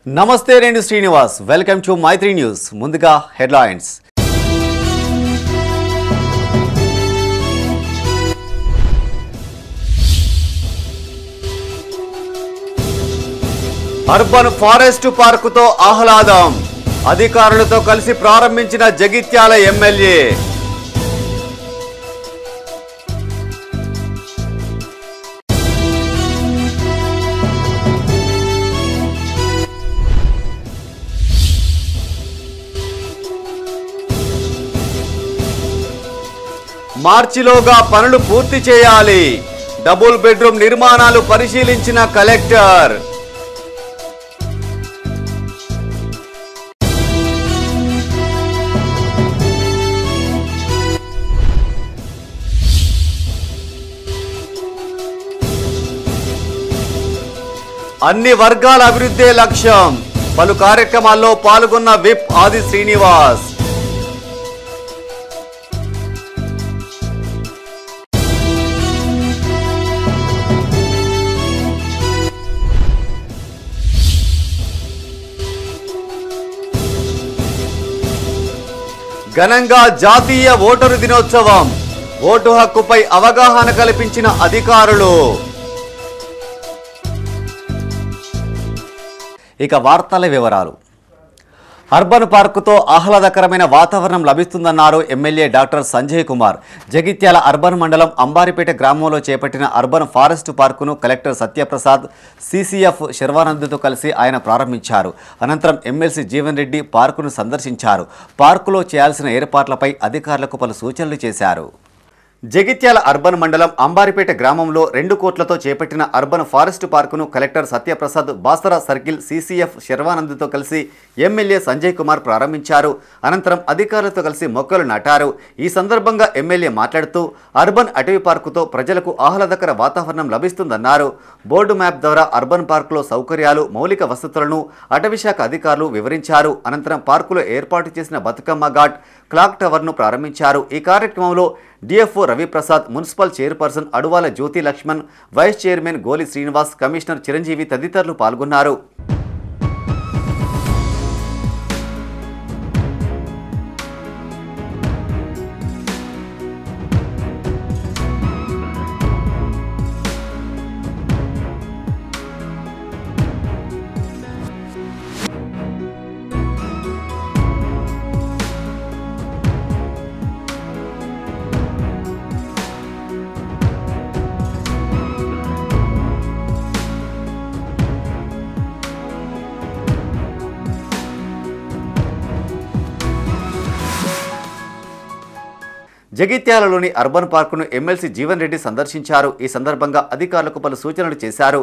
నమస్తే నేను Srinivas welcome to Maitri news ముందుగా హెడ్లైన్స్ అర్బన్ ఫారెస్ట్ పార్కుతో ఆహ్లాదం అధికారులతో కలిసి ప్రారంభించిన జగిత్యాల ఎమ్మెల్యే మార్చిలోగా పనులు పూర్తి చేయాలి డబుల్ బెడ్రూమ్ నిర్మాణాలు పరిశీలించిన కలెక్టర్ అన్ని వర్గాల అభివృద్ధే లక్ష్యం పలు కార్యక్రమాల్లో పాల్గొన్న విప్ ఆది శ్రీనివాస్ ఘనంగా జాతీయ ఓటరు దినోత్సవం ఓటు హక్కుపై అవగాహన కల్పించిన అధికారులు ఇక వార్తల వివరాలు అర్బన్ పార్కుతో ఆహ్లాదకరమైన వాతావరణం లభిస్తుందన్నారు MLA doctor Sanjay Kumar Jagtial urban మండలం అంబారిపేట గ్రామంలో చేపట్టిన అర్బన్ ఫారెస్ట్ పార్కును కలెక్టర్ సత్యప్రసాద్ సిసిఎఫ్ శర్వానంద్తో కలిసి ఆయన ప్రారంభించారు అనంతరం ఎమ్మెల్సీ జీవన్ రెడ్డి పార్కును సందర్శించారు పార్కులో చేయాల్సిన ఏర్పాట్లపై అధికారులకు పలు సూచనలు చేశారు జగిత్యాల అర్బన్ మండలం అంబారిపేట గ్రామంలో 2 కోట్లతో చేపట్టిన అర్బన్ ఫారెస్ట్ పార్కును collector Satyaprasad Basara circle CCF శర్వానంద్తో కలిసి ఎమ్మెల్యే సంజయ్ కుమార్ ప్రారంభించారు అనంతరం అధికారులతో కలిసి మొక్కలు నాటారు ఈ సందర్భంగా ఎమ్మెల్యే మాట్లాడుతూ అర్బన్ అటవీ పార్కుతో ప్రజలకు ఆహ్లాదకర వాతావరణం లభిస్తుందన్నారు బోర్డు మ్యాప్ ద్వారా అర్బన్ పార్కులో సౌకర్యాలు మౌలిక వసతులను అటవీశాఖ అధికారులు వివరించారు అనంతరం పార్కులో ఏర్పాటు చేసిన బతుకమ్మ ఘాట్ క్లాక్ టవర్ను ప్రారంభించారు ఈ కార్యక్రమంలో డిఎఫ్ఓ రవిప్రసాద్ మున్సిపల్ చైర్పర్సన్ అడువాల జ్యోతి లక్ష్మణ్ వైస్ చైర్మన్ గోలి శ్రీనివాస్ కమిషనర్ చిరంజీవి తదితరులు పాల్గొన్నారు జగిత్యాలలోని అర్బన్ పార్కును ఎమ్మెల్సీ జీవన్ రెడ్డి సందర్శించారు ఈ సందర్భంగా అధికారులకు పలు సూచనలు చేశారు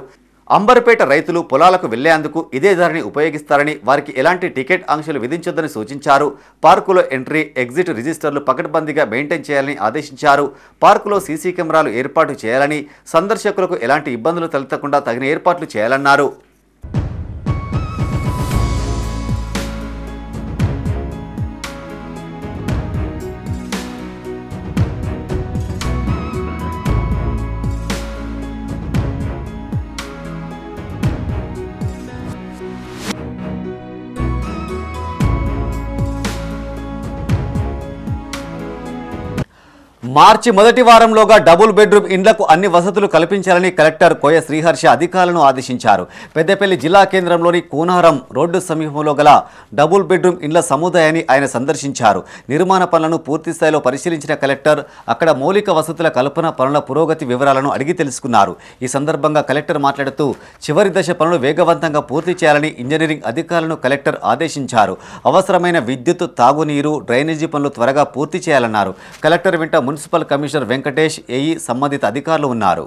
అంబర్పేట రైతులు పొలాలకు వెళ్లేందుకు ఇదే దారిని ఉపయోగిస్తారని వారికి ఎలాంటి టికెట్ ఆంక్షలు విధించొద్దని సూచించారు పార్కులో ఎంట్రీ ఎగ్జిట్ రిజిస్టర్లు పకడ్బందీగా మెయింటైన్ చేయాలని ఆదేశించారు పార్కులో సీసీ కెమెరాలు ఏర్పాటు చేయాలని సందర్శకులకు ఎలాంటి ఇబ్బందులు తలెత్తకుండా తగిన ఏర్పాట్లు చేయాలన్నారు మార్చి మొదటి వారంలోగా డబుల్ బెడ్రూమ్ ఇండ్లకు అన్ని వసతులు కల్పించాలని కలెక్టర్ కోయ శ్రీహర్ష అధికారులను ఆదేశించారు పెద్దపల్లి జిల్లా కేంద్రంలోని కూనారం రోడ్డు సమీపంలో గల డబుల్ బెడ్రూమ్ ఇండ్ల సముదాయాన్ని ఆయన సందర్శించారు నిర్మాణ పనులను పూర్తిస్థాయిలో పరిశీలించిన కలెక్టర్ అక్కడ మౌలిక వసతుల కల్పన పనుల పురోగతి వివరాలను అడిగి తెలుసుకున్నారు ఈ సందర్భంగా కలెక్టర్ మాట్లాడుతూ చివరి దశ పనులు వేగవంతంగా పూర్తి చేయాలని ఇంజనీరింగ్ అధికారులను కలెక్టర్ ఆదేశించారు అవసరమైన విద్యుత్ తాగునీరు డ్రైనేజీ పనులు త్వరగా పూర్తి చేయాలన్నారు కలెక్టర్ వెంట మున్సిపల్ కమిషనర్ వెంకటేష్ ఏఈ సంబంధిత అధికారులు ఉన్నారు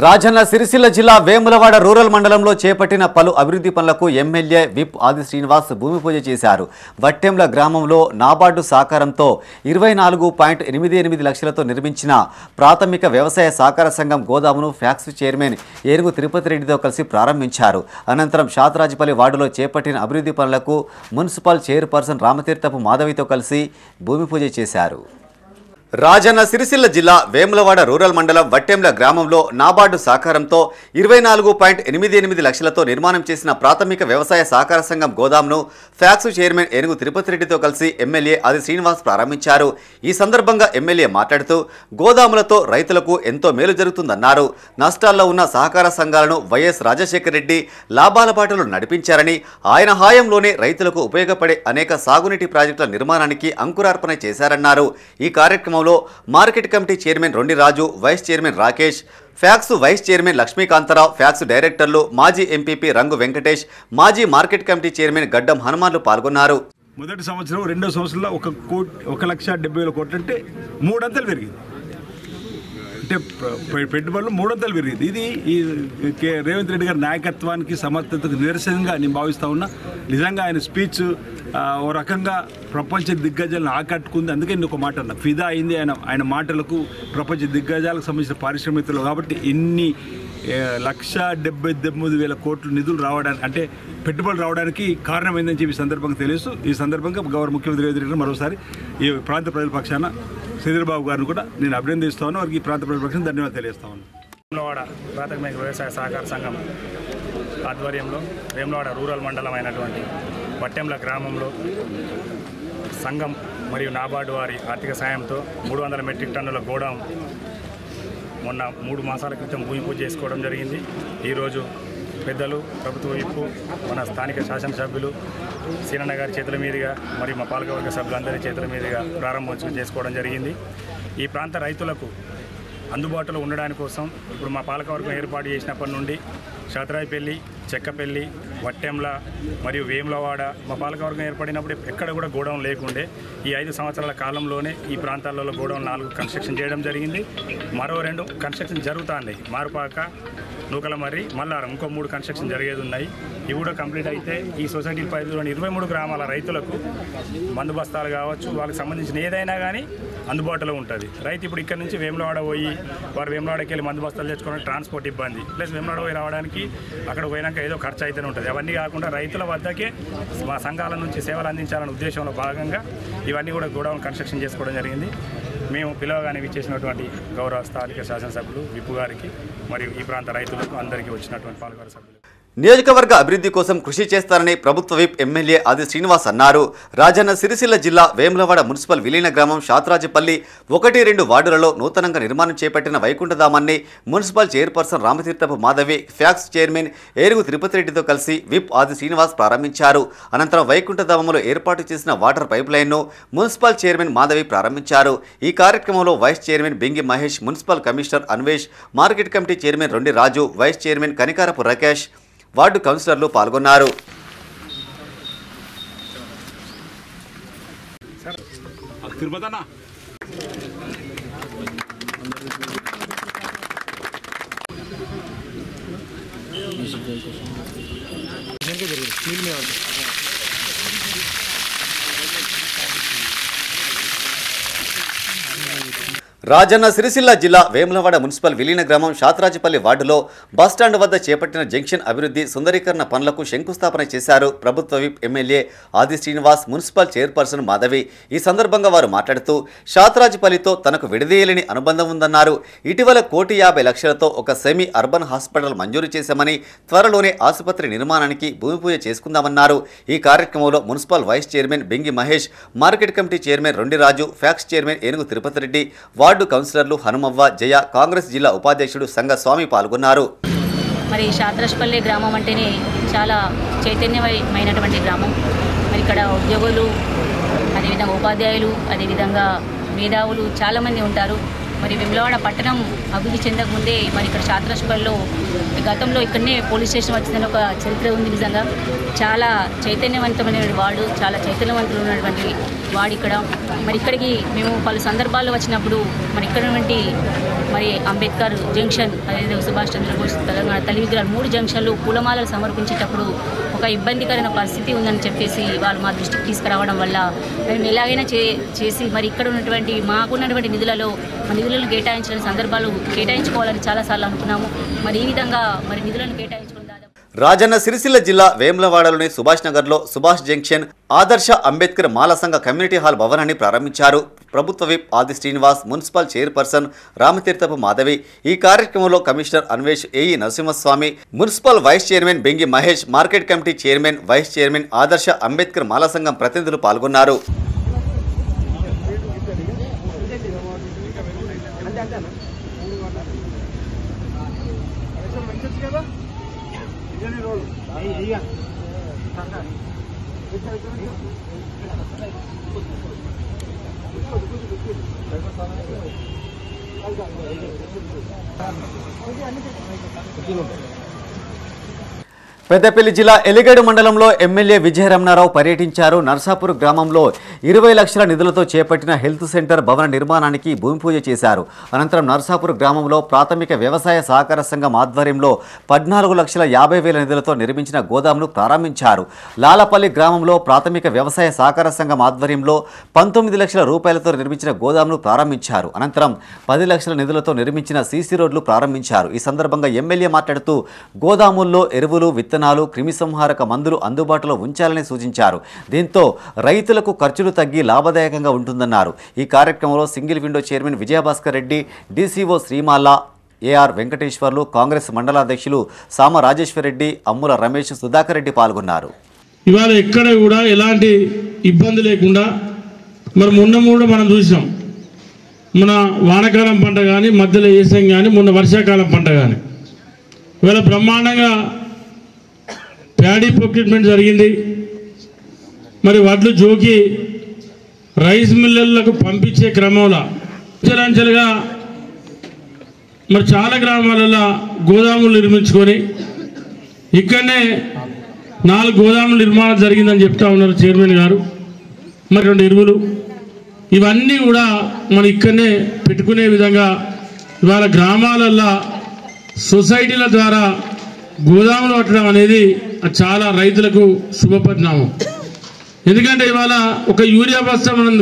రాజన్న సిరిసిల్ల జిల్లా వేములవాడ రూరల్ మండలంలో చేపట్టిన పలు అభివృద్ధి పనులకు ఎమ్మెల్యే విప్ ఆది శ్రీనివాస్ భూమి పూజ చేశారు. వట్టెంల గ్రామంలో నాబార్డు సహకారంతో 24.88 లక్షలతో నిర్మించిన ప్రాథమిక వ్యవసాయ సహకార సంఘం గోదామును ఫ్యాక్స్ చైర్మన్ ఏనుగు తిరుపతి రెడ్డితో కలిసి ప్రారంభించారు. అనంతరం షాద్రాజపల్లి వార్డులో చేపట్టిన అభివృద్ధి పనులకు మున్సిపల్ చైర్పర్సన్ రామతీర్థపు మాధవితో కలిసి భూమి పూజ చేశారు. రాజన్న సిరిసిల్ల జిల్లా వేములవాడ రూరల్ మండలం వట్టెంల గ్రామంలో నాబార్డు సహకారంతో 24.88 లక్షలతో నిర్మాణం చేసిన ప్రాథమిక వ్యవసాయ సహకార సంఘం గోదాంను ఫ్యాక్స్ చైర్మన్ ఏనుగు తిరుపతి రెడ్డితో కలిసి ఎమ్మెల్యే ఆది శ్రీనివాస్ ప్రారంభించారు. ఈ సందర్భంగా ఎమ్మెల్యే మాట్లాడుతూ గోదాములతో రైతులకు ఎంతో మేలు జరుగుతుందన్నారు. నష్టాల్లో ఉన్న సహకార సంఘాలను వైఎస్ రాజశేఖర రెడ్డి లాభాల బాటలో నడిపించారని, ఆయన హాయంలోనే రైతులకు ఉపయోగపడే అనేక సాగునీటి ప్రాజెక్టుల నిర్మాణానికి అంకురార్పణ చేశారన్నారు. ఈ కార్యక్రమంలో market committee chairman Rondi Raju, vice chairman Rakesh, PACS vice chairman Lakshmikantharao, PACS డైరెక్టర్లు మాజీ ఎంపీపీ రంగు వెంకటేష్, మాజీ మార్కెట్ కమిటీ చైర్మన్ గడ్డం హనుమాన్లు పాల్గొన్నారు. మొదటి సంవత్సరం, రెండో సంవత్సరంలో 1,70,000 కోట్లు అంటే 3 అంతలు పెరిగింది. అంటే పెట్టుబడులు 3 అంతలు పెరిగింది. ఇది ఈ రేవంత్ రెడ్డి గారి నాయకత్వానికి, సమర్థతకు నిరసనగా నేను భావిస్తూ ఉన్నా. నిజంగా ఆయన స్పీచ్ ఓ రకంగా ప్రపంచ దిగ్గజాలను ఆకట్టుకుంది. అందుకే నేను ఒక మాట అన్నా, ఫిదా అయింది ఆయన మాటలకు ప్రపంచ దిగ్గజాలకు సంబంధించిన పారిశ్రామికలు. కాబట్టి ఇన్ని 1,79,000 కోట్లు నిధులు రావడానికి, అంటే పెట్టుబడులు రావడానికి కారణమైందని చెప్పి సందర్భంగా తెలుసు. ఈ సందర్భంగా గౌరవ ముఖ్యమంత్రి రేవంత్ రెడ్డి మరోసారి ఈ ప్రాంత ప్రజల పక్షాన శ్రీధర్బాబు గారిని కూడా నేను అభినందిస్తాను. వారికి ఈ ప్రాంత ప్రజల పక్షాన ధన్యవాదాలు తెలియజేస్తాను. వేములవాడ ప్రాథమిక వ్యవసాయ సహకార సంఘం ఆధ్వర్యంలో వేములవాడ రూరల్ మండలం అయినటువంటి వట్టెంల గ్రామంలో సంఘం మరియు నాబార్డు వారి ఆర్థిక సాయంతో 300 మెట్రిక్ టన్నుల గోడౌన్ మొన్న 3 మాసాల క్రితం భూమి పూజ చేసుకోవడం జరిగింది. ఈరోజు పెద్దలు, ప్రభుత్వ విప్పు, మన స్థానిక శాసనసభ్యులు సీనన్న గారి చేతుల మీదుగా మరియు మా పాలకవర్గ సభ్యులందరి చేతుల మీదుగా ప్రారంభోత్సవం చేసుకోవడం జరిగింది. ఈ ప్రాంత రైతులకు అందుబాటులో ఉండడానికి కోసం ఇప్పుడు మా పాలకవర్గం ఏర్పాటు చేసినప్పటి నుండి షాద్రాజపల్లి, చెక్కపల్లి, వట్టెంల మరియు వేములవాడ మా పాలకవర్గం ఏర్పడినప్పుడు ఎక్కడ కూడా గోడౌన్ లేకుండే. ఈ 5 సంవత్సరాల కాలంలోనే ఈ ప్రాంతాలలో గోడౌన్ 4 కన్స్ట్రక్షన్ చేయడం జరిగింది. మరో 2 కన్స్ట్రక్షన్ జరుగుతుంది. మారుపాక, నూకలమర్రి, మల్లారం ఇంకో 3 కన్స్ట్రక్షన్ జరిగేది ఉన్నాయి. ఇవి కూడా కంప్లీట్ అయితే ఈ సొసైటీ పరిధిలోని 23 గ్రామాల రైతులకు మందు బస్తాలు కావచ్చు, వాళ్ళకి సంబంధించిన ఏదైనా కానీ అందుబాటులో ఉంటుంది. రైతు ఇప్పుడు ఇక్కడ నుంచి వేములవాడ పోయి వారు వేములవాడకి వెళ్ళి మందు బస్తాలు తెచ్చుకోవడానికి ట్రాన్స్పోర్ట్ ఇబ్బంది, ప్లస్ వేములవాడ పోయి రావడానికి అక్కడ పోయినాక ఏదో ఖర్చు అయితేనే ఉంటుంది. అవన్నీ కాకుండా రైతుల వద్దకే మా సంఘాల నుంచి సేవలు అందించాలనే ఉద్దేశంలో భాగంగా ఇవన్నీ కూడా గోడౌన్ కన్స్ట్రక్షన్ చేసుకోవడం జరిగింది. మేము పిలవగానే ఇచ్చేసినటువంటి గౌరవ స్థానిక శాసనసభ్యులు విప్పు గారికి మరియు ఈ ప్రాంత రైతులకు అందరికీ వచ్చినటువంటి పాలకవర్గ సభ్యులు నియోజకవర్గ అభివృద్ధి కోసం కృషి చేస్తారని ప్రభుత్వ విప్ ఎమ్మెల్యే ఆది శ్రీనివాస్ అన్నారు. రాజన్న సిరిసిల్ల జిల్లా వేములవాడ మున్సిపల్ విలీన గ్రామం షాద్రాజపల్లి 1-2 వార్డులలో నూతనంగా నిర్మాణం చేపట్టిన వైకుంఠధామాన్ని municipal chairperson Ramatheerthapu Madhavi, PACS chairman Enugu Tirupati రెడ్డితో కలిసి విప్ ఆది శ్రీనివాస్ ప్రారంభించారు. అనంతరం వైకుంఠధామంలో ఏర్పాటు చేసిన వాటర్ పైప్ లైన్ను మున్సిపల్ చైర్మన్ మాధవి ప్రారంభించారు. ఈ కార్యక్రమంలో vice chairman Bingi Mahesh, municipal commissioner Anvesh, market committee chairman Rondi Raju, vice chairman Kanikarapu Rakesh, ward కౌన్సిలర్లు పాల్గొన్నారు. రాజన్న సిరిసిల్ల జిల్లా వేములవాడ మున్సిపల్ విలీన గ్రామం షాద్రాజపల్లి వార్డులో బస్టాండ్ వద్ద చేపట్టిన జంక్షన్ అభివృద్ధి సుందరీకరణ పనులకు శంకుస్థాపన చేశారు ప్రభుత్వ విప్ ఎమ్మెల్యే ఆది శ్రీనివాస్, మున్సిపల్ చైర్పర్సన్ మాధవి. ఈ సందర్భంగా వారు మాట్లాడుతూ షాద్రాజపల్లితో తనకు విడదీయలేని అనుబంధం ఉందన్నారు. ఇటీవల 1,50 లక్షలతో ఒక సెమీ అర్బన్ హాస్పిటల్ మంజూరు చేశామని, త్వరలోనే ఆసుపత్రి నిర్మాణానికి భూమి పూజ చేసుకుందామన్నారు. ఈ కార్యక్రమంలో municipal vice chairman Bingi Mahesh, market committee chairman Rondi Raju, PACS chairman Enugu Tirupati Reddy, ward కౌన్సిలర్లు హనుమవ్వ, జయ, కాంగ్రెస్ జిల్లా ఉపాధ్యక్షుడు సంగస్వామి పాల్గొన్నారు. మరి షాద్రాజపల్లి గ్రామం అంటేనే చాలా చైతన్యమైనటువంటి గ్రామం. మరి ఇక్కడ ఉద్యోగులు, అదేవిధంగా ఉపాధ్యాయులు, అదేవిధంగా మేధావులు చాలామంది ఉంటారు. మరి వేములవాడ పట్టణం అభివృద్ధి చెందకముందే మరి ఇక్కడ షాద్రాజపల్లిలో గతంలో ఇక్కడనే పోలీస్ స్టేషన్ వచ్చిందని ఒక చరిత్ర ఉంది. నిజంగా చాలా చైతన్యవంతమైన వాడు, చాలా చైతన్యవంతులు ఉన్నటువంటి వాడు ఇక్కడ. మరి ఇక్కడికి మేము పలు సందర్భాల్లో వచ్చినప్పుడు మరి ఇక్కడ మరి అంబేద్కర్ జంక్షన్ అదేవిధంగా సుభాష్ చంద్రబోస్ తెలంగాణ తల్లి విగ్రహాలు 3 జంక్షన్లు పూలమాలలు సమర్పించేటప్పుడు ఒక ఇబ్బందికరమైన పరిస్థితి ఉందని చెప్పేసి వాళ్ళు మా దృష్టికి తీసుకురావడం వల్ల మేము ఎలాగైనా చేసి మరి ఇక్కడ ఉన్నటువంటి మాకున్నటువంటి నిధులను కేటాయించిన సందర్భాలు కేటాయించుకోవాలని చాలాసార్లు అనుకున్నాము. మరి ఈ విధంగా మరి నిధులను కేటాయించుకున్న రాజన్న సిరిసిల్ల జిల్లా వేములవాడలోని సుభాష్ నగర్లో సుభాష్ జంక్షన్ ఆదర్శ అంబేద్కర్ మాల సంఘ కమ్యూనిటీ హాల్ భవనాన్ని ప్రారంభించారు ప్రభుత్వ whip Adi Srinivas, municipal chairperson Ramatheerthapu Madhavi. ఈ కార్యక్రమంలో commissioner Anvesh, AE Narasimhaswamy, municipal vice chairman Bengi Mahesh, market committee chairman, vice chairman, Adarsha Ambedkar మాల సంఘం ప్రతినిధులు పాల్గొన్నారు. పెద్దపల్లి జిల్లా ఎలిగేడు మండలంలో ఎమ్మెల్యే విజయరమణారావు పర్యటించారు. నర్సాపూర్ గ్రామంలో 20 లక్షల నిధులతో చేపట్టిన హెల్త్ సెంటర్ భవన నిర్మాణానికి భూమి పూజ చేశారు. అనంతరం నర్సాపూర్ గ్రామంలో ప్రాథమిక వ్యవసాయ సహకార సంఘం ఆధ్వర్యంలో 14,50,000 నిధులతో నిర్మించిన గోదామును ప్రారంభించారు. లాలపల్లి గ్రామంలో ప్రాథమిక వ్యవసాయ సహకార సంఘం ఆధ్వర్యంలో 19 లక్షల రూపాయలతో నిర్మించిన గోదామును ప్రారంభించారు. అనంతరం 10 లక్షల నిధులతో నిర్మించిన సీసీ రోడ్లు ప్రారంభించారు. ఈ సందర్భంగా ఎమ్మెల్యే మాట్లాడుతూ గోదాముల్లో ఎరువులు, విత్తనాలు, క్రిమిసంహారక మందులు అందుబాటులో ఉంచాలని సూచించారు. దీంతో రైతులకు ఖర్చులు తగ్గి లాభదాయకంగా ఉంటుందన్నారు. ఈ కార్యక్రమంలో single window chairman Vijayabhaskar Reddy, DCO Srimala, AR Venkateswarlu, Congress మండలాధ్యక్షులు సామ రాజేశ్వర్ రెడ్డి, అమ్ముల రమేష్, సుధాకర్ రెడ్డి పాల్గొన్నారు. ఇవాళ ఎక్కడ కూడా ఎలాంటి ఇబ్బంది లేకుండా మరి మొన్న కూడా మనం చూసాం. మన వానాకాలం పంట కానీ, మధ్యలో వేసాం కానీ, మొన్న వర్షాకాలం పంట కానీ ఇవాళ బ్రహ్మాండంగా ప్యాడీ ప్రొక్యూర్మెంట్ జరిగింది. మరి వడ్లు జోకి రైస్ మిల్లర్లకు పంపించే క్రమంలో అంచెలంచెలుగా మరి చాలా గ్రామాలలో గోదాములు నిర్మించుకొని ఇక్కడనే 4 గోదాముల నిర్మాణం జరిగిందని చెప్తా ఉన్నారు చైర్మన్ గారు. మరి 2 ఎరువులు ఇవన్నీ కూడా మనం ఇక్కడనే పెట్టుకునే విధంగా ఇవాళ గ్రామాలల్లో సొసైటీల ద్వారా గోదాములు పట్టడం అనేది చాలా రైతులకు శుభపరిణామం. ఎందుకంటే ఇవాళ ఒక యూరియా బస్తా మనం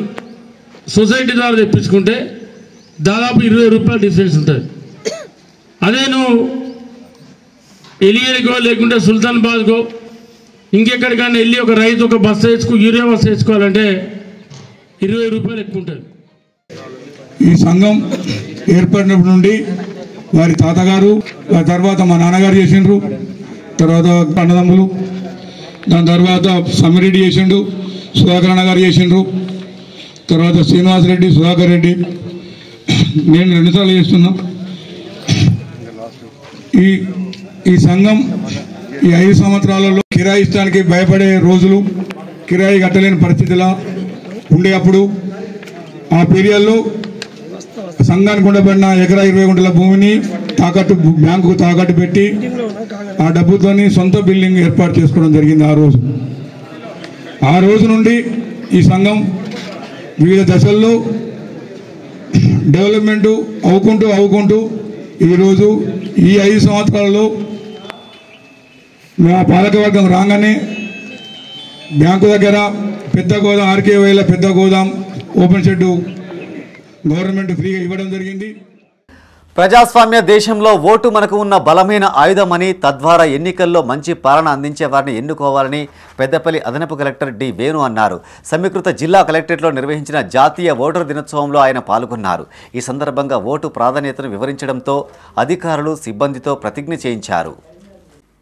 సొసైటీ ద్వారా తెప్పించుకుంటే దాదాపు 20 రూపాయల డిఫరెన్స్ ఉంటుంది. అదే నువ్వు ఎలిగేరికో లేకుంటే సుల్తాన్బాద్కో ఇంకెక్కడికన్నా వెళ్ళి ఒక రైతు ఒక బస్తా యూరియా బస్తా వేసుకోవాలంటే 20 రూపాయలు ఎక్కువ ఉంటుంది. ఈ సంఘం ఏర్పడినప్పటి నుండి వారి తాతగారు, వారి తర్వాత మా నాన్నగారు చేసిండ్రు, తర్వాత అన్నదమ్ములు, దాని తర్వాత సమ్మిరెడ్డి చేసిండు, సుధాకర్ అన్న గారు చేసిండ్రు, తర్వాత శ్రీనివాసరెడ్డి, సుధాకర్ రెడ్డి, నేను 2 సార్లు చేస్తున్నా. ఈ సంఘం ఈ 5 సంవత్సరాలలో కిరాయి ఇష్టానికి భయపడే రోజులు, కిరాయి కట్టలేని పరిస్థితిలా ఉండే అప్పుడు ఆ పీరియడ్లో సంఘానికి ఉండబడిన ఎకరా 20 గుంటల భూమిని బ్యాంకుకు తాకట్టు పెట్టి ఆ డబ్బుతోని సొంత బిల్డింగ్ ఏర్పాటు చేసుకోవడం జరిగింది. ఆ రోజు నుండి ఈ సంఘం వివిధ దశల్లో డెవలప్మెంట్ అవుకుంటూ ఈరోజు ఈ 5 సంవత్సరాలలో మా పాలకవర్గం రాగానే బ్యాంకు దగ్గర పెద్ద గోదాం, ఆర్కేవైల పెద్ద గోదాం ఓపెన్ షెడ్ గవర్నమెంట్ ఫ్రీగా ఇవ్వడం జరిగింది. ప్రజాస్వామ్య దేశంలో ఓటు మనకు ఉన్న బలమైన ఆయుధమని, తద్వారా ఎన్నికల్లో మంచి పాలన అందించే వారిని ఎన్నుకోవాలని పెద్దపల్లి అదనపు కలెక్టర్ డి వేణు అన్నారు. సమీకృత జిల్లా కలెక్టరేట్లో నిర్వహించిన జాతీయ ఓటరు దినోత్సవంలో ఆయన పాల్గొన్నారు. ఈ సందర్భంగా ఓటు ప్రాధాన్యతను వివరించడంతో అధికారులు, సిబ్బందితో ప్రతిజ్ఞ చేయించారు.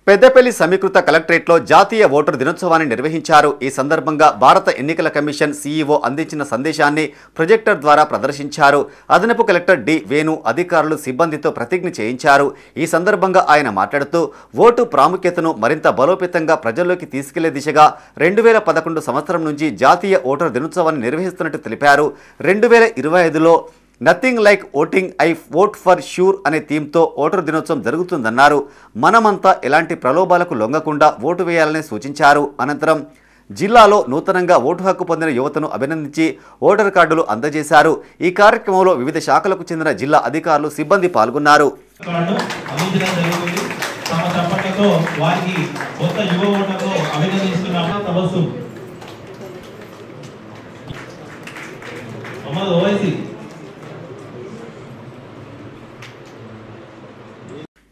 పెద్దపల్లి సమీకృత కలెక్టరేట్లో జాతీయ ఓటరు దినోత్సవాన్ని నిర్వహించారు. ఈ సందర్భంగా భారత ఎన్నికల కమిషన్ సీఈఓ అందించిన సందేశాన్ని ప్రొజెక్టర్ ద్వారా ప్రదర్శించారు. అదనపు కలెక్టర్ డి వేణు అధికారులు, సిబ్బందితో ప్రతిజ్ఞ చేయించారు. ఈ సందర్భంగా ఆయన మాట్లాడుతూ ఓటు ప్రాముఖ్యతను మరింత బలోపేతంగా ప్రజల్లోకి తీసుకెళ్లే దిశగా 2011 సంవత్సరం నుంచి జాతీయ ఓటరు దినోత్సవాన్ని నిర్వహిస్తున్నట్టు తెలిపారు. 2025లో nothing like voting, I vote for sure అనే థీమ్తో ఓటరు దినోత్సవం జరుగుతుందన్నారు. మనమంతా ఎలాంటి ప్రలోభాలకు లొంగకుండా ఓటు వేయాలని సూచించారు. అనంతరం జిల్లాలో నూతనంగా ఓటు హక్కు పొందిన యువతను అభినందించి ఓటర్ కార్డులు అందజేశారు. ఈ కార్యక్రమంలో వివిధ శాఖలకు చెందిన జిల్లా అధికారులు, సిబ్బంది పాల్గొన్నారు.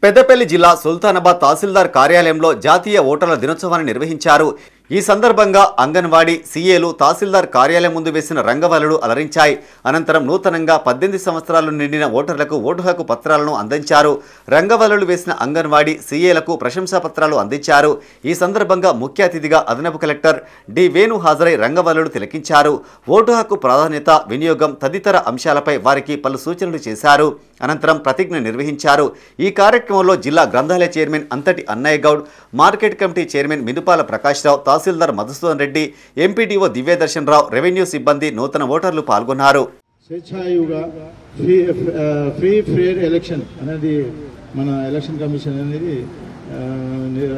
పెద్దపల్లి జిల్లా సుల్తానాబాద్ తహసీల్దార్ కార్యాలయంలో జాతీయ ఓటర్ల దినోత్సవాన్ని నిర్వహించారు. ఈ సందర్భంగా అంగన్వాడీ సీఏలు తహసీల్దార్ కార్యాలయం ముందు వేసిన రంగవల్లులు అలరించాయి. అనంతరం నూతనంగా 18 సంవత్సరాలు నిండిన ఓటర్లకు ఓటు హక్కు పత్రాలను అందించారు. రంగవల్లులు వేసిన అంగన్వాడీ సీఏలకు ప్రశంసా పత్రాలు అందించారు. ఈ సందర్భంగా ముఖ్య అతిథిగా అదనపు కలెక్టర్ డి వేణు హాజరై రంగవల్లులు తిలకించారు. ఓటు హక్కు ప్రాధాన్యత, వినియోగం తదితర అంశాలపై వారికి పలు సూచనలు చేశారు. అనంతరం ప్రతిజ్ఞ నిర్వహించారు. ఈ కార్యక్రమంలో జిల్లా గ్రంథాలయ chairman Antati Annayya Goud, market committee chairman Minupala Prakashrao, tahsildar Madhusudan Reddy, MPDO Divyadarshan Rao, revenue సిబ్బంది, నూతన ఓటర్లు పాల్గొన్నారు. స్వేచ్ఛాయుగా ఫ్రీ ఫెయిర్ ఎలక్షన్ అనేది మన ఎలక్షన్ కమిషన్ అనేది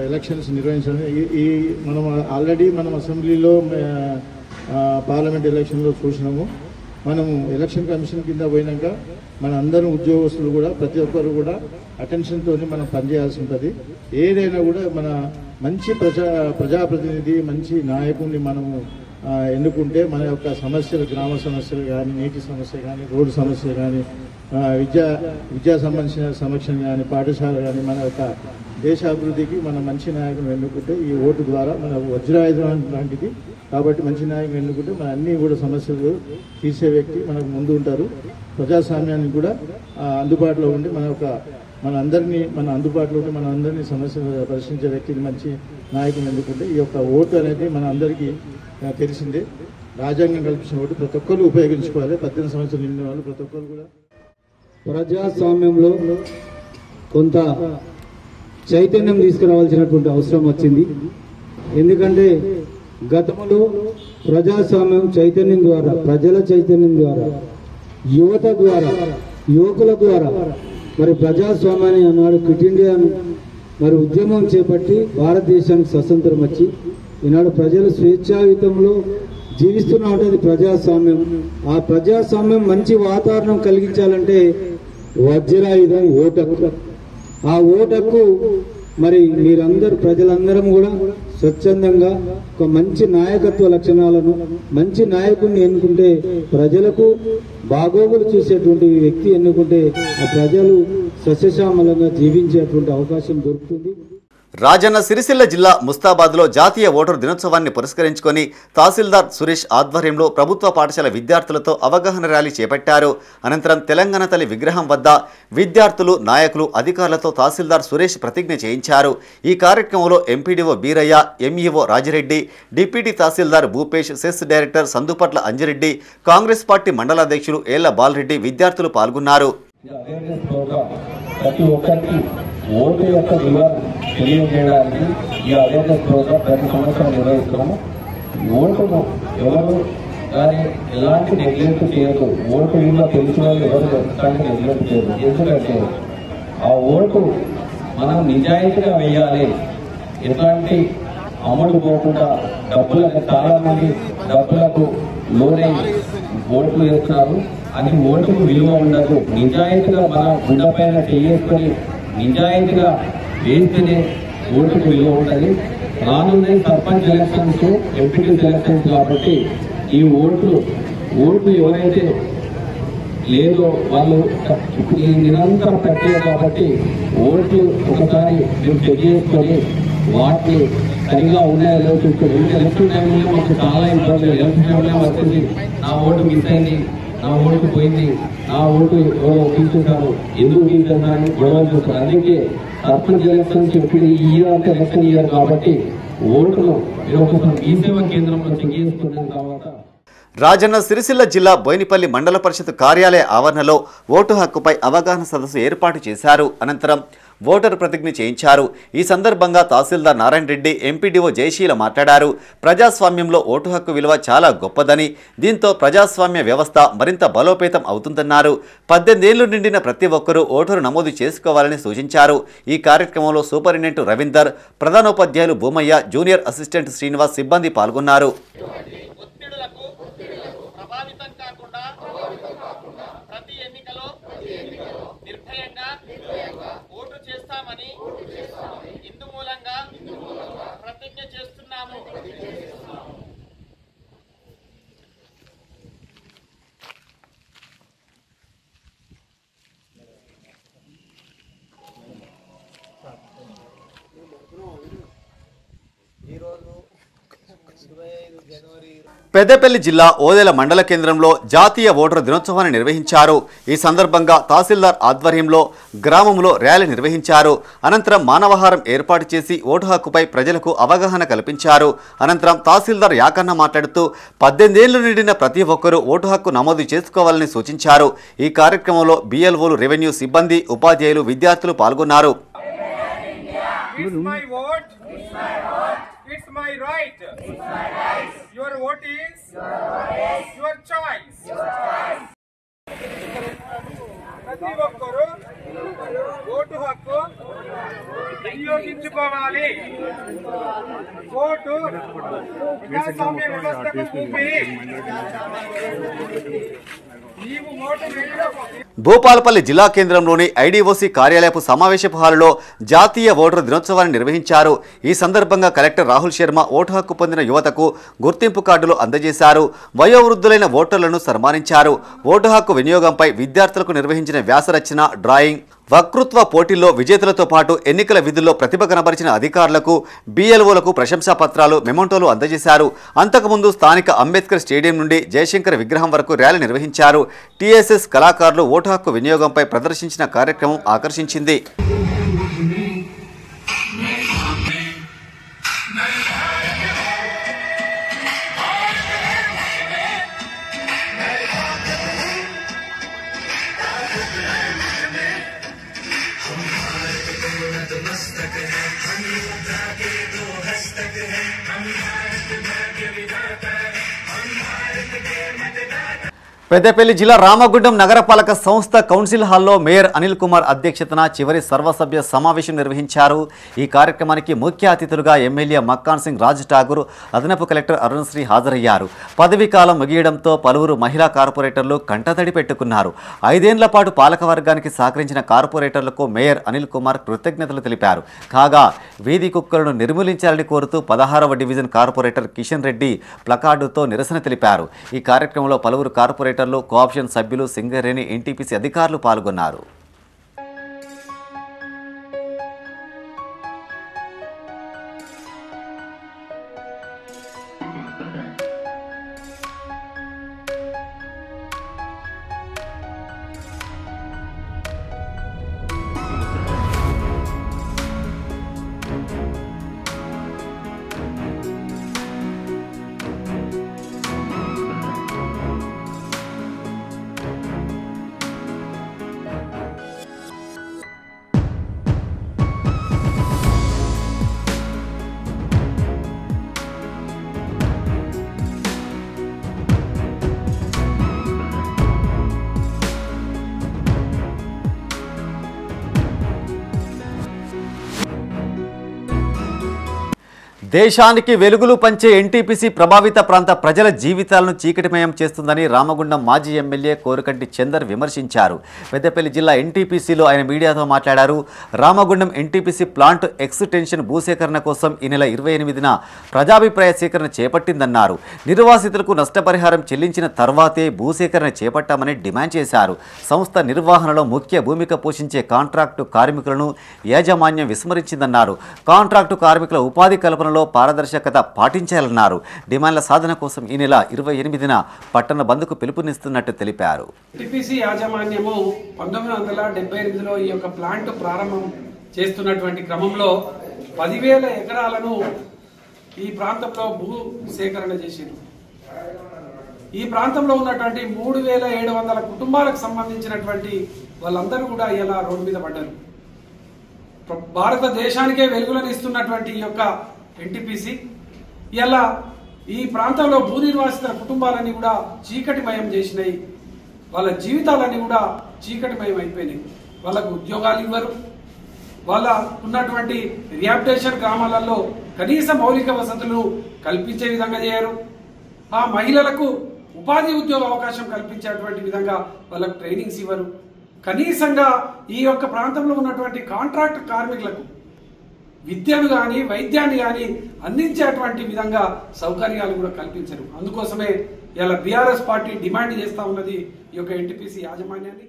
ఎలక్షన్స్ నిర్వహించడం. ఈ మనం ఆల్రెడీ మనం అసెంబ్లీలో పార్లమెంట్ ఎలక్షన్లో చూసినాము. మనము ఎలక్షన్ కమిషన్ కింద పోయినాక మన అందరం ఉద్యోగస్తులు కూడా ప్రతి ఒక్కరు కూడా అటెన్షన్తో మనం పనిచేయాల్సి ఉంటుంది. ఏదైనా కూడా మన మంచి ప్రజాప్రతినిధి, మంచి నాయకుడిని మనము ఎన్నుకుంటే మన యొక్క సమస్యలు, గ్రామ సమస్యలు కానీ, నీటి సమస్య కానీ, రోడ్డు సమస్య కానీ, విద్యా సంబంధించిన సమస్యలు కానీ, పాఠశాల కానీ, మన యొక్క దేశాభివృద్ధికి మన మంచి నాయకుని ఎన్నుకుంటే ఈ ఓటు ద్వారా మన వజ్రాయుధం లాంటిది. కాబట్టి మంచి నాయకుని ఎన్నుకుంటే మన అన్ని కూడా సమస్యలు తీసే వ్యక్తి మనకు ముందు ఉంటారు. ప్రజాస్వామ్యానికి కూడా అందుబాటులో ఉండి మన అందుబాటులో ఉండి మన అందరినీ సమస్యలు పరిశీలించే వ్యక్తిని మంచి నాయకుని ఎన్నుకుంటే ఈ యొక్క ఓటు అనేది మన అందరికీ తెలిసిందే. రాజ్యాంగం కల్పించిన ఓటు ప్రతి ఒక్కరు ఉపయోగించుకోవాలి. 18 సంవత్సరాలు నిండిన వాళ్ళు ప్రతి ఒక్కరు కూడా ప్రజాస్వామ్యంలో కొంత చైతన్యం తీసుకురావాల్సినటువంటి అవసరం వచ్చింది. ఎందుకంటే గతంలో ప్రజాస్వామ్యం చైతన్యం ద్వారా, ప్రజల చైతన్యం ద్వారా, యువత ద్వారా, యువకుల ద్వారా మరి ప్రజాస్వామ్యాన్ని అన్నాడు క్విట్ ఇండియాను మరి ఉద్యమం చేపట్టి భారతదేశానికి స్వతంత్రం వచ్చి ఈనాడు ప్రజలు స్వేచ్ఛాయుతంలో జీవిస్తున్నా ఉంటుంది ప్రజాస్వామ్యం. ఆ ప్రజాస్వామ్యం మంచి వాతావరణం కలిగించాలంటే వజ్రాయుధం ఓటక్కు. ఆ ఓటక్కు మరి మీరందరూ ప్రజలందరం కూడా స్వచ్ఛందంగా ఒక మంచి నాయకత్వ లక్షణాలను, మంచి నాయకుడిని ఎన్నుకుంటే, ప్రజలకు బాగోగులు చూసేటువంటి వ్యక్తి ఎన్నుకుంటే ప్రజలు సస్యశ్యామలంగా జీవించేటువంటి అవకాశం దొరుకుతుంది. రాజన్న సిరిసిల్ల జిల్లా ముస్తాబాద్లో జాతీయ ఓటరు దినోత్సవాన్ని పురస్కరించుకొని తహసీల్దార్ సురేష్ ఆధ్వర్యంలో ప్రభుత్వ పాఠశాల విద్యార్థులతో అవగాహన ర్యాలీ చేపట్టారు. అనంతరం తెలంగాణ తల్లి విగ్రహం వద్ద విద్యార్థులు, నాయకులు, అధికారులతో తహసీల్దార్ సురేష్ ప్రతిజ్ఞ చేయించారు. ఈ కార్యక్రమంలో MPDO Beeraiah, MEO Rajireddy, deputy tahsildar Bhupesh, CESS director Sandupatla Anjireddy, Congress party మండల అధ్యక్షులు ఏళ్ల బాలరెడ్డి విద్యార్థులు పాల్గొన్నారు. ఓటు యొక్క విలువ తెలియజేయడానికి ఈ అవేర్నెస్ ప్రోగ్రాం ప్రతి సంవత్సరం నిర్వహిస్తున్నాము. ఓటును ఎవరు కానీ ఎలాంటి నెగ్లెక్ట్ చేయదు. ఓటు విలువ తెలిసిన వాళ్ళు ఎవరు ఎలాంటి నెగ్లెక్ట్ చేయదు. ఎందుకంటే ఆ ఓటు మనం నిజాయితీగా వేయాలి. ఎట్లాంటి అమలు పోకుండా డబ్బులకు, చాలా మంది డబ్బులకు లోనై ఓట్లు వేస్తున్నారు. అది ఓటుకు విలువ ఉండదు. నిజాయితీగా మన గుండెపైన చేసుకొని నిజాయితీగా వేస్తేనే ఓటుకు విలువ ఉంటుంది. రానున్న సర్పంచ్ ఎలక్షన్స్, ఎంపీటీ ఎలక్షన్స్ కాబట్టి ఈ ఓటు ఎవరైతే లేదో వాళ్ళు ఈ నిరంతర ప్రక్రియ కాబట్టి ఓట్లు ఒకసారి మేము చెక్ చేసుకొని వాటిని సరిగా ఉన్నాయో లేదో చూసుకోండి. ఎలక్షన్ టైంలో మాకు చాలా ఇబ్బందులు. ఎలక్షన్ టైంలో వస్తుంది, నా ఓటు మిస్ అయింది, నా ఓటు పోయింది, నా ఓటు ఎవరో తీసుకుంటారు, ఎందుకు తీసుకుంటారు గొడవలు చూస్తారు. అందుకే సర్పంచ్ ఎలక్షన్స్ ఇప్పుడు ఈ ఇయర్ అంటే ఎలక్షన్ ఇయర్ కాబట్టి ఓటును ఒకసారి ఈ సేవా కేంద్రంలో చెక్ చేసుకున్న తర్వాత. రాజన్న సిరిసిల్ల జిల్లా బోయినపల్లి మండల పరిషత్ కార్యాలయ ఆవరణలో ఓటు హక్కుపై అవగాహన సదస్సు ఏర్పాటు చేశారు. అనంతరం ఓటర్ ప్రతిజ్ఞ చేయించారు. ఈ సందర్భంగా తహసీల్దార్ నారాయణ రెడ్డి, ఎంపీడీఓ జయశీల మాట్లాడారు. ప్రజాస్వామ్యంలో ఓటు హక్కు విలువ చాలా గొప్పదని, దీంతో ప్రజాస్వామ్య వ్యవస్థ మరింత బలోపేతం అవుతుందన్నారు. 18 ఏళ్లు నిండిన ప్రతి ఒక్కరూ ఓటరు నమోదు చేసుకోవాలని సూచించారు. ఈ కార్యక్రమంలో సూపరింటెండెంట్ రవీందర్, ప్రధానోపాధ్యాయులు భూమయ్య, జూనియర్ అసిస్టెంట్ శ్రీనివాస్ సిబ్బంది పాల్గొన్నారు. ప్రతి ఎన్నికలో నిర్భయంగా ఓటు చేస్తామని ఇందు మూలంగా ప్రతిజ్ఞ చేస్తున్నాము. పెద్దపల్లి జిల్లా ఓదెల మండల కేంద్రంలో జాతీయ ఓటరు దినోత్సవాన్ని నిర్వహించారు. ఈ సందర్భంగా తహసీల్దార్ ఆధ్వర్యంలో గ్రామంలో ర్యాలీ నిర్వహించారు. అనంతరం మానవహారం ఏర్పాటు చేసి ఓటు హక్కుపై ప్రజలకు అవగాహన కల్పించారు. అనంతరం తహసీల్దార్ యాకన్న మాట్లాడుతూ 18 ఏళ్లు నిండిన ప్రతి ఒక్కరూ ఓటు హక్కు నమోదు చేసుకోవాలని సూచించారు. ఈ కార్యక్రమంలో బిఎల్ఓలు, రెవెన్యూ సిబ్బంది, ఉపాధ్యాయులు, విద్యార్థులు పాల్గొన్నారు. It's my right. Your vote is your choice. ప్రతి ఒక్కరూ ఓటు హక్కు వినియోగించుకోవాలి. ఓటు ప్రజాస్వామ్య వ్యవస్థకు ఊపిరి. నీవు ఓటు వేయడం. భూపాలపల్లి జిల్లా కేంద్రంలోని ఐడీఓసీ కార్యాలయపు సమావేశపు హాలులో జాతీయ ఓటరు దినోత్సవాన్ని నిర్వహించారు. ఈ సందర్భంగా కలెక్టర్ రాహుల్ శర్మ ఓటు హక్కు పొందిన యువతకు గుర్తింపు కార్డులు అందజేశారు. వయోవృద్ధులైన ఓటర్లను సన్మానించారు. ఓటు హక్కు వినియోగంపై విద్యార్థులకు నిర్వహించిన వ్యాసరచన, డ్రాయింగ్, వక్తృత్వ పోటీల్లో విజేతలతో పాటు ఎన్నికల విధుల్లో ప్రతిభ కనబరిచిన అధికారులకు, బిఎల్ఓలకు ప్రశంసా పత్రాలు, మెమోంటోలు అందజేశారు. అంతకుముందు స్థానిక అంబేద్కర్ స్టేడియం నుండి జయశంకర్ విగ్రహం వరకు ర్యాలీ నిర్వహించారు. టీఎస్ఎస్ కళాకారులు ఓటు హక్కు వినియోగంపై ప్రదర్శించిన కార్యక్రమం ఆకర్షించింది. పెద్దపల్లి జిల్లా రామగుండం నగరపాలక సంస్థ కౌన్సిల్ హాల్లో మేయర్ అనిల్ కుమార్ అధ్యక్షతన చివరి సర్వసభ్య సమావేశం నిర్వహించారు. ఈ కార్యక్రమానికి ముఖ్య అతిథులుగా ఎమ్మెల్యే మక్కాన్ సింగ్ రాజ్ ఠాగూర్, అదనపు కలెక్టర్ అరుణశ్రీ హాజరయ్యారు. పదవీకాలం ముగియడంతో పలువురు మహిళా కార్పొరేటర్లు కంటతడి పెట్టుకున్నారు. 5 ఏళ్ల పాటు పాలకవర్గానికి సహకరించిన కార్పొరేటర్లకు మేయర్ అనిల్ కుమార్ కృతజ్ఞతలు తెలిపారు. కాగా వీధి కుక్కలను నిర్మూలించాలని కోరుతూ 16వ డివిజన్ కార్పొరేటర్ కిషన్ రెడ్డి ప్లకార్డుతో నిరసన తెలిపారు. ఈ కార్యక్రమంలో పలువురు కార్పొరేటర్ కోఆప్షన్ సభ్యులు, సింగరేణి, ఎన్టీపీసీ అధికారులు పాల్గొన్నారు. దేశానికి వెలుగులు పంచే ఎన్టీపీసీ ప్రభావిత ప్రాంత ప్రజల జీవితాలను చీకటిమయం చేస్తుందని రామగుండం మాజీ ఎమ్మెల్యే కోరుకంటి చందర్ విమర్శించారు. పెద్దపల్లి జిల్లా ఎన్టీపీసీలో ఆయన మీడియాతో మాట్లాడారు. రామగుండం ఎన్టీపీసీ ప్లాంట్ ఎక్స్టెన్షన్ భూసేకరణ కోసం ఈ నెల 28న ప్రజాభిప్రాయ సేకరణ చేపట్టిందన్నారు. నిర్వాసితులకు నష్టపరిహారం చెల్లించిన తర్వాతే భూసేకరణ చేపట్టామని డిమాండ్ చేశారు. సంస్థ నిర్వహణలో ముఖ్య భూమిక పోషించే కాంట్రాక్టు కార్మికులను యాజమాన్యం విస్మరించిందన్నారు. కాంట్రాక్టు కార్మికుల ఉపాధి కల్పనలో పారదర్శకత పాటించాలన్నారు. డిమాండ్ల సాధన కోసం ఈ నెల 28న పట్టణ బంద్కు పిలుపునిస్తున్నట్టు తెలిపారు. టీపీసీ యాజమాన్యము 1978లో ఈ యొక్క ప్లాంట్ ప్రారంభం చేస్తున్నటువంటి క్రమంలో 10,000 ఎకరాలను ఈ ప్రాంతంలో భూ సేకరణ చేసింది. ఈ ప్రాంతంలో ఉన్నటువంటి 3,700 కుటుంబాలకు సంబంధించినటువంటి వాళ్ళందరూ కూడా ఇలా రోడ్డు మీద పడ్డారు. భారతదేశానికే వెలుగులనిస్తున్నటువంటి ఈ యొక్క ఎన్టీపీసీ ఇలా ఈ ప్రాంతంలో భూ నిర్వాసిత కుటుంబాలన్నీ కూడా చీకటిమయం చేసినాయి. వాళ్ళ జీవితాలన్నీ కూడా చీకటిమయం అయిపోయినాయి. వాళ్ళకు ఉద్యోగాలు ఇవ్వరు. వాళ్ళ ఉన్నటువంటి రిహాబిటేషన్ గ్రామాలలో కనీస మౌలిక వసతులు కల్పించే విధంగా చేయరు. ఆ మహిళలకు ఉపాధి ఉద్యోగ అవకాశం కల్పించేటువంటి విధంగా వాళ్ళకు ట్రైనింగ్స్ ఇవ్వరు. కనీసంగా ఈ యొక్క ప్రాంతంలో ఉన్నటువంటి కాంట్రాక్ట్ కార్మికులకు విద్యను కానీ వైద్యాన్ని కానీ అందించేటువంటి విధంగా సౌకర్యాలు కూడా కల్పించరు. అందుకోసమే ఇలా బీఆర్ఎస్ పార్టీ డిమాండ్ చేస్తా ఉన్నది ఈ యొక్క ఎన్టీపీసీ యాజమాన్యాన్ని.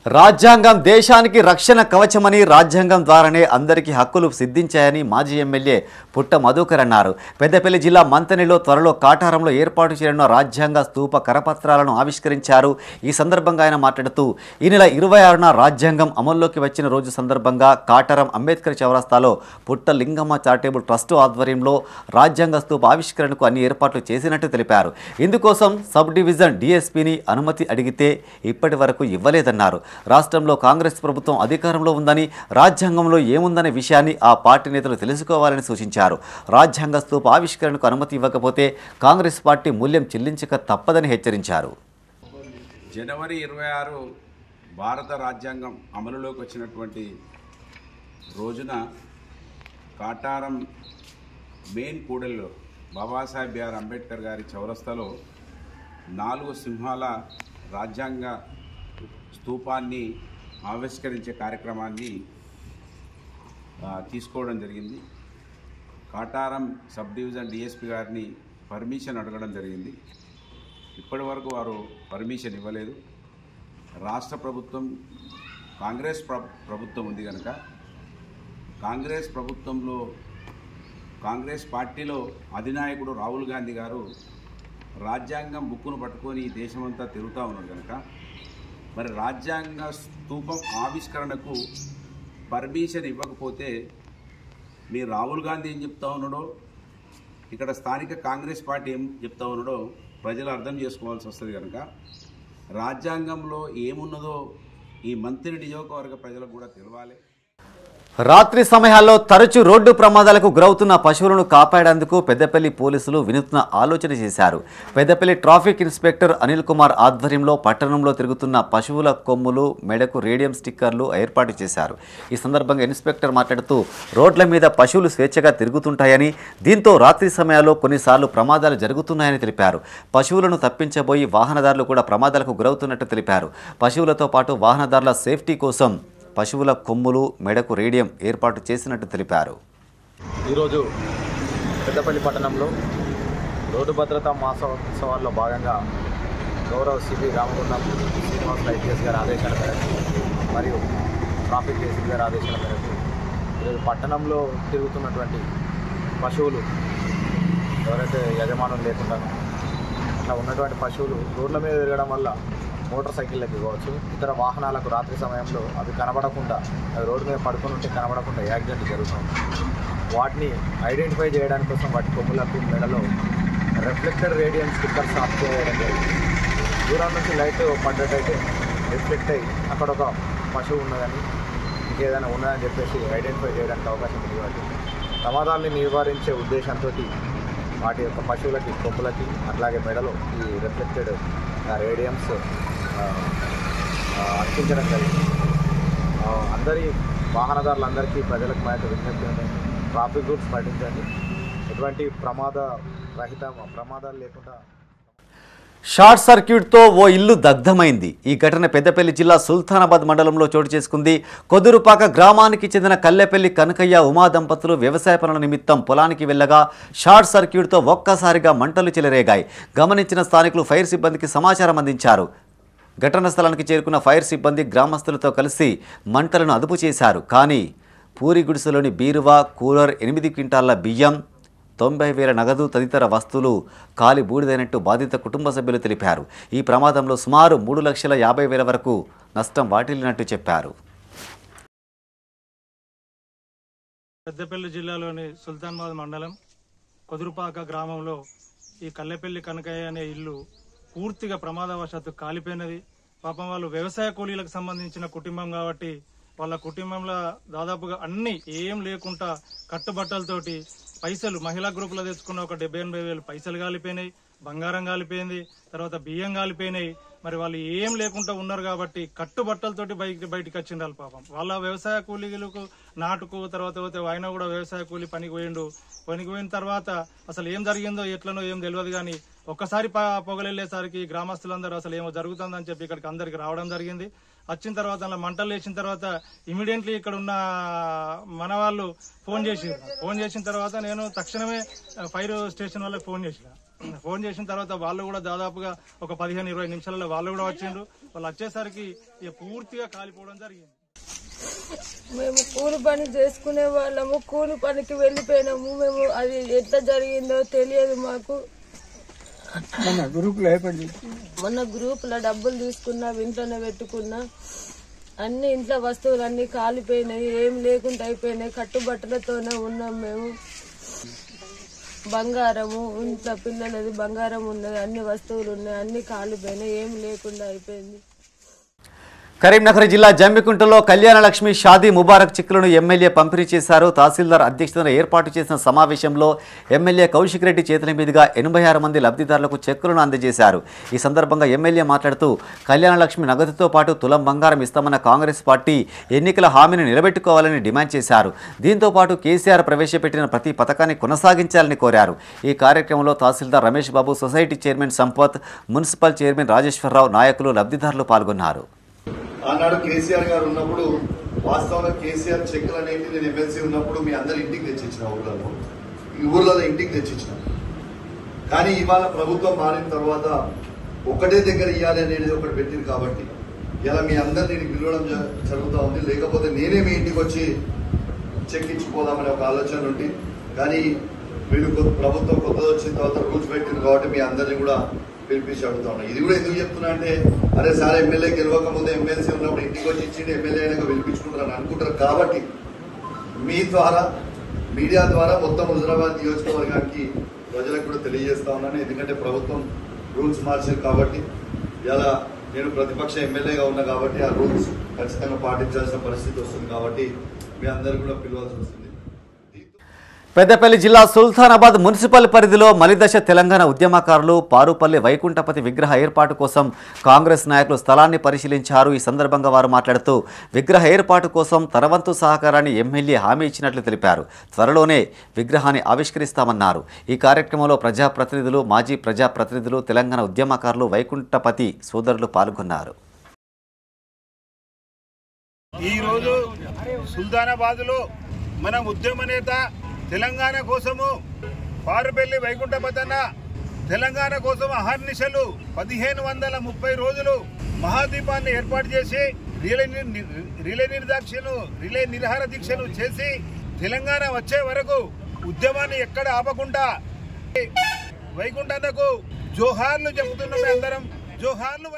రాజ్యాంగం దేశానికి రక్షణ కవచమని, రాజ్యాంగం ద్వారానే అందరికీ హక్కులు సిద్ధించాయని మాజీ ఎమ్మెల్యే పుట్ట మధుకర్ అన్నారు. పెద్దపల్లి జిల్లా మంతనిలో త్వరలో కాటారంలో ఏర్పాటు చేయనున్న రాజ్యాంగ స్తూప కరపత్రాలను ఆవిష్కరించారు. ఈ సందర్భంగా ఆయన మాట్లాడుతూ ఈ నెల 26న రాజ్యాంగం అమల్లోకి వచ్చిన రోజు సందర్భంగా కాటారం అంబేద్కర్ చౌరస్తాలో పుట్ట లింగమ్మ చారిటబుల్ ట్రస్ట్ ఆధ్వర్యంలో రాజ్యాంగ స్తూప ఆవిష్కరణకు అన్ని ఏర్పాట్లు చేసినట్టు తెలిపారు. ఇందుకోసం సబ్ డివిజన్ డీఎస్పీని అనుమతి అడిగితే ఇప్పటి వరకు ఇవ్వలేదన్నారు. రాష్ట్రంలో కాంగ్రెస్ ప్రభుత్వం అధికారంలో ఉందని, రాజ్యాంగంలో ఏముందనే విషయాన్ని ఆ పార్టీ నేతలు తెలుసుకోవాలని సూచించారు. రాజ్యాంగ స్తూప ఆవిష్కరణకు అనుమతి ఇవ్వకపోతే కాంగ్రెస్ పార్టీ మూల్యం చెల్లించక తప్పదని హెచ్చరించారు. జనవరి 26 భారత రాజ్యాంగం అమలులోకి వచ్చినటువంటి రోజున కాటారం మెయిన్ కూడల్లో బాబాసాహెబ్ బిఆర్ అంబేద్కర్ గారి చౌరస్తాలో 4 సింహాల రాజ్యాంగ స్తూపాన్ని ఆవిష్కరించే కార్యక్రమాన్ని తీసుకోవడం జరిగింది. కాటారం సబ్ డివిజన్ డిఎస్పీ గారిని పర్మిషన్ అడగడం జరిగింది. ఇప్పటి వరకు వారు పర్మిషన్ ఇవ్వలేదు. రాష్ట్ర ప్రభుత్వం కాంగ్రెస్ ప్రభుత్వం ఉంది కనుక కాంగ్రెస్ ప్రభుత్వంలో కాంగ్రెస్ పార్టీలో అధినాయకుడు రాహుల్ గాంధీ గారు రాజ్యాంగం బుక్కును పట్టుకొని దేశమంతా తిరుగుతూ ఉన్నారు కనుక మరి రాజ్యాంగ స్తూపం ఆవిష్కరణకు పర్మిషన్ ఇవ్వకపోతే మీ రాహుల్ గాంధీ ఏం చెప్తా ఉన్నాడో, ఇక్కడ స్థానిక కాంగ్రెస్ పార్టీ ఏం చెప్తా ఉన్నాడో ప్రజలు అర్థం చేసుకోవాల్సి వస్తుంది కనుక రాజ్యాంగంలో ఏమున్నదో ఈ మంత్రి నియోజకవర్గ ప్రజలకు కూడా తెలవాలి. రాత్రి సమయాల్లో తరచూ రోడ్డు ప్రమాదాలకు గురవుతున్న పశువులను కాపాడేందుకు పెద్దపల్లి పోలీసులు వినూత్న ఆలోచన చేశారు. పెద్దపల్లి ట్రాఫిక్ ఇన్స్పెక్టర్ అనిల్ కుమార్ ఆధ్వర్యంలో పట్టణంలో తిరుగుతున్న పశువుల కొమ్ములు, మెడకు రేడియం స్టిక్కర్లు ఏర్పాటు చేశారు. ఈ సందర్భంగా ఇన్స్పెక్టర్ మాట్లాడుతూ రోడ్ల మీద పశువులు స్వేచ్ఛగా తిరుగుతుంటాయని, దీంతో రాత్రి సమయాల్లో కొన్నిసార్లు ప్రమాదాలు జరుగుతున్నాయని తెలిపారు. పశువులను తప్పించబోయి వాహనదారులు కూడా ప్రమాదాలకు గురవుతున్నట్టు తెలిపారు. పశువులతో పాటు వాహనదారుల సేఫ్టీ కోసం పశువుల కొమ్ములు, మెడకు రేడియం ఏర్పాటు చేసినట్టు తెలిపారు. ఈరోజు పెద్దపల్లి పట్టణంలో రోడ్డు భద్రతా మాసోత్సవాల్లో భాగంగా గౌరవ సిపి రామగుండం శ్రీనివాస్ ఐపీఎస్ గారి ఆదేశాల మేరకు మరియు ట్రాఫిక్ ఏసీ గారి ఆదేశాల మేరకు ఈరోజు పట్టణంలో తిరుగుతున్నటువంటి పశువులు ఎవరైతే యజమానులు లేకుండానో అట్లా ఉన్నటువంటి పశువులు రోడ్ల మీద తిరగడం వల్ల మోటార్ సైకిళ్ళకి కావచ్చు, ఇతర వాహనాలకు రాత్రి సమయంలో అవి కనబడకుండా, అవి రోడ్డు మీద పడుకొని ఉంటే కనబడకుండా యాక్సిడెంట్ జరుగుతుంది. వాటిని ఐడెంటిఫై చేయడానికి కోసం వాటి కొమ్ములకు, మెడలో రిఫ్లెక్టర్ రేడియం స్టిక్కర్స్ ఆఫ్ చేయడం జరిగింది. దూరం నుంచి లైట్ పడ్డట్టయితే రిఫ్లెక్ట్ అయ్యి అక్కడ ఒక పశువు ఉన్నదని, ఇంకేదైనా ఉన్నదని చెప్పేసి ఐడెంటిఫై చేయడానికి అవకాశం ఉంది. వాటి ప్రమాదాలని నివారించే ఉద్దేశంతో వాటి యొక్క పశువులకి, కొమ్ములకి, అట్లాగే మెడలో ఈ రిఫ్లెక్టెడ్ రేడియమ్స్ అర్పించడం జరిగింది. అందరి వాహనదారులందరికీ ప్రజలకు మా యొక్క విజ్ఞప్తి ఉంది, ట్రాఫిక్ రూల్స్ పాటించండి. ఎటువంటి ప్రమాదాలు లేకుండా. షార్ట్ సర్క్యూట్తో ఓ ఇల్లు దగ్ధమైంది. ఈ ఘటన పెద్దపల్లి జిల్లా సుల్తానాబాద్ మండలంలో చోటు చేసుకుంది. కొదురుపాక గ్రామానికి చెందిన కల్లెపల్లి కనకయ్య, ఉమా దంపతులు వ్యవసాయ పనుల నిమిత్తం పొలానికి వెళ్ళగా షార్ట్ సర్క్యూట్తో ఒక్కసారిగా మంటలు చెలరేగాయి. గమనించిన స్థానికులు ఫైర్ సిబ్బందికి సమాచారం అందించారు. ఘటనా స్థలానికి చేరుకున్న ఫైర్ సిబ్బంది గ్రామస్తులతో కలిసి మంటలను అదుపు చేశారు. కానీ పూరి గుడిసెలోని బీరువా, కూలర్, 8 క్వింటాళ్ల బియ్యం, 90,000 నగదు తదితర వస్తువులు కాలి బూడిదైనట్టు బాధిత కుటుంబ సభ్యులు తెలిపారు. ఈ ప్రమాదంలో సుమారు 3,50,000 వరకు నష్టం వాటిల్లినట్టు చెప్పారు. పెద్దపల్లి జిల్లాలోని సుల్తానాబాద్ మండలం కొదురుపాక గ్రామంలో ఈ కల్లెపల్లి కనకయ్య అనే ఇల్లు పూర్తిగా ప్రమాదవశాత్తు కాలిపోయినది. పాపం వాళ్ళు వ్యవసాయ కూలీలకు సంబంధించిన కుటుంబం కాబట్టి వాళ్ళ కుటుంబంలో దాదాపుగా అన్ని ఏం లేకుండా కట్టుబట్టలతోటి పైసలు మహిళా గ్రూపులో తెచ్చుకున్న ఒక 70-80 వేలు పైసలు కాలిపోయినాయి, బంగారం కాలిపోయింది, తర్వాత బియ్యం కాలిపోయినాయి. మరి వాళ్ళు ఏం లేకుండా ఉన్నారు కాబట్టి కట్టుబట్టలతోటి బయటికి వచ్చిండాలి పాపం. వాళ్ళ వ్యవసాయ కూలీలకు నాటుకు తర్వాత ఆయన కూడా వ్యవసాయ కూలీ పనికి పోయిన తర్వాత అసలు ఏం జరిగిందో ఎట్లనో ఏం తెలియదు. కానీ ఒక్కసారి పొగలెళ్ళేసరికి గ్రామస్తులందరూ అసలు ఏమో జరుగుతుందని చెప్పి ఇక్కడికి అందరికి రావడం జరిగింది. వచ్చిన తర్వాత అలా మంటలు వేసిన తర్వాత ఇమీడియట్లీ ఇక్కడ ఉన్న మన వాళ్ళు ఫోన్ చేసిన తర్వాత నేను తక్షణమే ఫైర్ స్టేషన్ వాళ్ళకి ఫోన్ చేసిన తర్వాత వాళ్ళు కూడా దాదాపుగా ఒక 15-20 నిమిషాలలో వాళ్ళు కూడా వచ్చిండ్రు. వాళ్ళు వచ్చేసరికి పూర్తిగా కాలిపోవడం జరిగింది. మేము కూలి పని చేసుకునే వాళ్ళము, కూలి పనికి వెళ్ళిపోయినాము. మేము అది ఎంత జరిగిందో తెలియదు మాకు. మొన్న గ్రూపులో డబ్బులు తీసుకున్నా, ఇంట్లోనే పెట్టుకున్నా, అన్ని ఇంట్లో వస్తువులు అన్ని కాలిపోయినాయి, ఏం లేకుండా అయిపోయినాయి. కట్టుబట్టలతోనే ఉన్నాం మేము. బంగారము ఇంట్లో పిల్లలది బంగారం ఉన్నది, అన్ని వస్తువులు ఉన్నాయి, అన్ని కాలిపోయినాయి, ఏం లేకుండా అయిపోయింది. కరీంనగర్ జిల్లా జమ్మికుంటలో కళ్యాణ లక్ష్మి షాదీ ముబారక్ చెక్కులను ఎమ్మెల్యే పంపిణీ చేశారు. తహసీల్దార్ అధ్యక్షతన ఏర్పాటు చేసిన సమావేశంలో ఎమ్మెల్యే కౌశిక్ రెడ్డి చేతుల మీదుగా 86 మంది లబ్ధిదారులకు చెక్కులను అందజేశారు. ఈ సందర్భంగా ఎమ్మెల్యే మాట్లాడుతూ కళ్యాణ లక్ష్మి నగదుతో పాటు తులం బంగారం ఇస్తామన్న కాంగ్రెస్ పార్టీ ఎన్నికల హామీని నిలబెట్టుకోవాలని డిమాండ్ చేశారు. దీంతో పాటు కేసీఆర్ ప్రవేశపెట్టిన ప్రతి పథకాన్ని కొనసాగించాలని కోరారు. ఈ కార్యక్రమంలో tahsildar Ramesh Babu, society chairman Sampath, municipal chairman Rajeshwararao, నాయకులు, లబ్ధిదారులు పాల్గొన్నారు. ఆనాడు కేసీఆర్ గారు ఉన్నప్పుడు వాస్తవంగా కేసీఆర్ చెక్కులు అనేది నేను ఎమ్మెల్సీ ఉన్నప్పుడు మీ అందరు ఇంటికి తెచ్చిచ్చిన ఊర్లలో ఇంటికి తెచ్చిచ్చిన. కానీ ఇవాళ ప్రభుత్వం మారిన తర్వాత ఒకటే దగ్గర ఇవ్వాలి అనేది ఒకటి పెట్టింది కాబట్టి ఇలా మీ అందరినీ పిలవడం జరుగుతూ ఉంది. లేకపోతే నేనే మీ ఇంటికి వచ్చి చెక్ ఇచ్చిపోదామనే ఒక ఆలోచన ఉంది. కానీ వీళ్ళు ప్రభుత్వం కొత్తది వచ్చిన తర్వాత రూల్స్ పెట్టింది కాబట్టి మీ అందరినీ కూడా పిలిపించి అడుగుతా ఉన్నా. ఇది కూడా ఎందుకు చెప్తున్నా అంటే, అరే సార్ ఎమ్మెల్యే గెలవకముందు ఎమ్మెల్సీ ఉన్నప్పుడు ఇంటికి వచ్చి ఇచ్చిండి ఎమ్మెల్యే అయినాక పిలిపించుకుంటారని అనుకుంటారు. కాబట్టి మీ ద్వారా, మీడియా ద్వారా మొత్తం హుజరాబాద్ నియోజకవర్గానికి ప్రజలకు కూడా తెలియజేస్తా ఉన్నాను. ఎందుకంటే ప్రభుత్వం రూల్స్ మార్చారు కాబట్టి ఇలా నేను ప్రతిపక్ష ఎమ్మెల్యేగా ఉన్నా కాబట్టి ఆ రూల్స్ ఖచ్చితంగా పాటించాల్సిన పరిస్థితి వస్తుంది. కాబట్టి మీ అందరూ కూడా పిలవాల్సి వస్తుంది. పెద్దపల్లి జిల్లా సుల్తానాబాద్ మున్సిపల్ పరిధిలో మలిదశ తెలంగాణ ఉద్యమకారులు పారుపల్లి వైకుంఠపతి విగ్రహ ఏర్పాటు కోసం కాంగ్రెస్ నాయకులు స్థలాన్ని పరిశీలించారు. ఈ సందర్భంగా వారు మాట్లాడుతూ విగ్రహ ఏర్పాటు కోసం తన వంతు సహకారాన్ని ఎమ్మెల్యే హామీ ఇచ్చినట్లు తెలిపారు. త్వరలోనే విగ్రహాన్ని ఆవిష్కరిస్తామన్నారు. ఈ కార్యక్రమంలో ప్రజాప్రతినిధులు, మాజీ ప్రజాప్రతినిధులు, తెలంగాణ ఉద్యమకారులు, వైకుంఠపతి సోదరులు పాల్గొన్నారు. ఈరోజు సుల్తానాబాద్లో మన ఉద్యమ నేత తెలంగాణ కోసము పారుపల్లి వైకుంఠపతన్న తెలంగాణ కోసం అహర్నిశలు 1530 రోజులు మహాదీపాన్ని ఏర్పాటు చేసి రిలే నిరాహార దీక్షను చేసి తెలంగాణ వచ్చే వరకు ఉద్యమాన్ని ఎక్కడ ఆపకుండా వైకుంఠన్నకు జోహార్లు చెబుతున్నాం. అందరం జోహార్లు.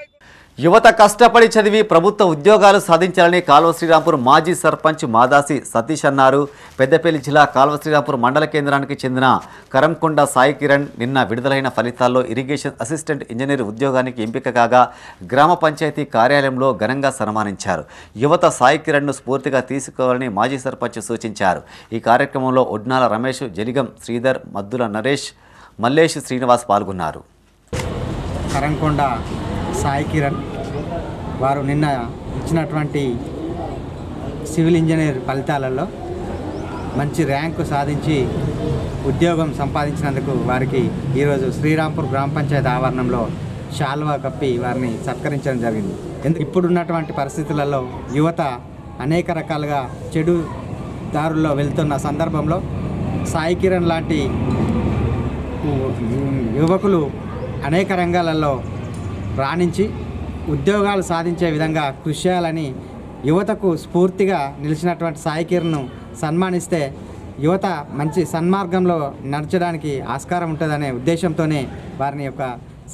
యువత కష్టపడి చదివి ప్రభుత్వ ఉద్యోగాలు సాధించాలని కాల్వ శ్రీరాంపూర్ మాజీ సర్పంచ్ మాదాసి సతీష్ అన్నారు. పెద్దపల్లి జిల్లా కాల్వ శ్రీరాంపూర్ మండల కేంద్రానికి చెందిన కరంకొండ సాయి కిరణ్ నిన్న విడుదలైన ఫలితాల్లో ఇరిగేషన్ అసిస్టెంట్ ఇంజనీర్ ఉద్యోగానికి ఎంపిక కాగా గ్రామ పంచాయతీ కార్యాలయంలో ఘనంగా సన్మానించారు. యువత సాయి కిరణ్ను స్ఫూర్తిగా తీసుకోవాలని మాజీ సర్పంచ్ సూచించారు. ఈ కార్యక్రమంలో ఒడ్నాల రమేష్, జలిగం శ్రీధర్, మద్దుల నరేష్, మల్లేష్ శ్రీనివాస్ పాల్గొన్నారు. కరంకొండ సాయి కిరణ్ వారు నిన్న ఇచ్చినటువంటి సివిల్ ఇంజనీర్ ఫలితాలలో మంచి ర్యాంకు సాధించి ఉద్యోగం సంపాదించినందుకు వారికి ఈరోజు శ్రీరాంపూర్ గ్రామ పంచాయతీ ఆవరణంలో శాల్వా కప్పి వారిని సత్కరించడం జరిగింది. ఇప్పుడున్నటువంటి పరిస్థితులలో యువత అనేక రకాలుగా చెడు దారుల్లో వెళ్తున్న సందర్భంలో సాయి కిరణ్ లాంటి యువకులు అనేక రంగాలలో రాణించి ఉద్యోగాలు సాధించే విధంగా కృషి చేయాలని యువతకు స్ఫూర్తిగా నిలిచినటువంటి సాయి కిరణ్ను సన్మానిస్తే యువత మంచి సన్మార్గంలో నడచడానికి ఆస్కారం ఉంటుందనే ఉద్దేశంతోనే వారిని యొక్క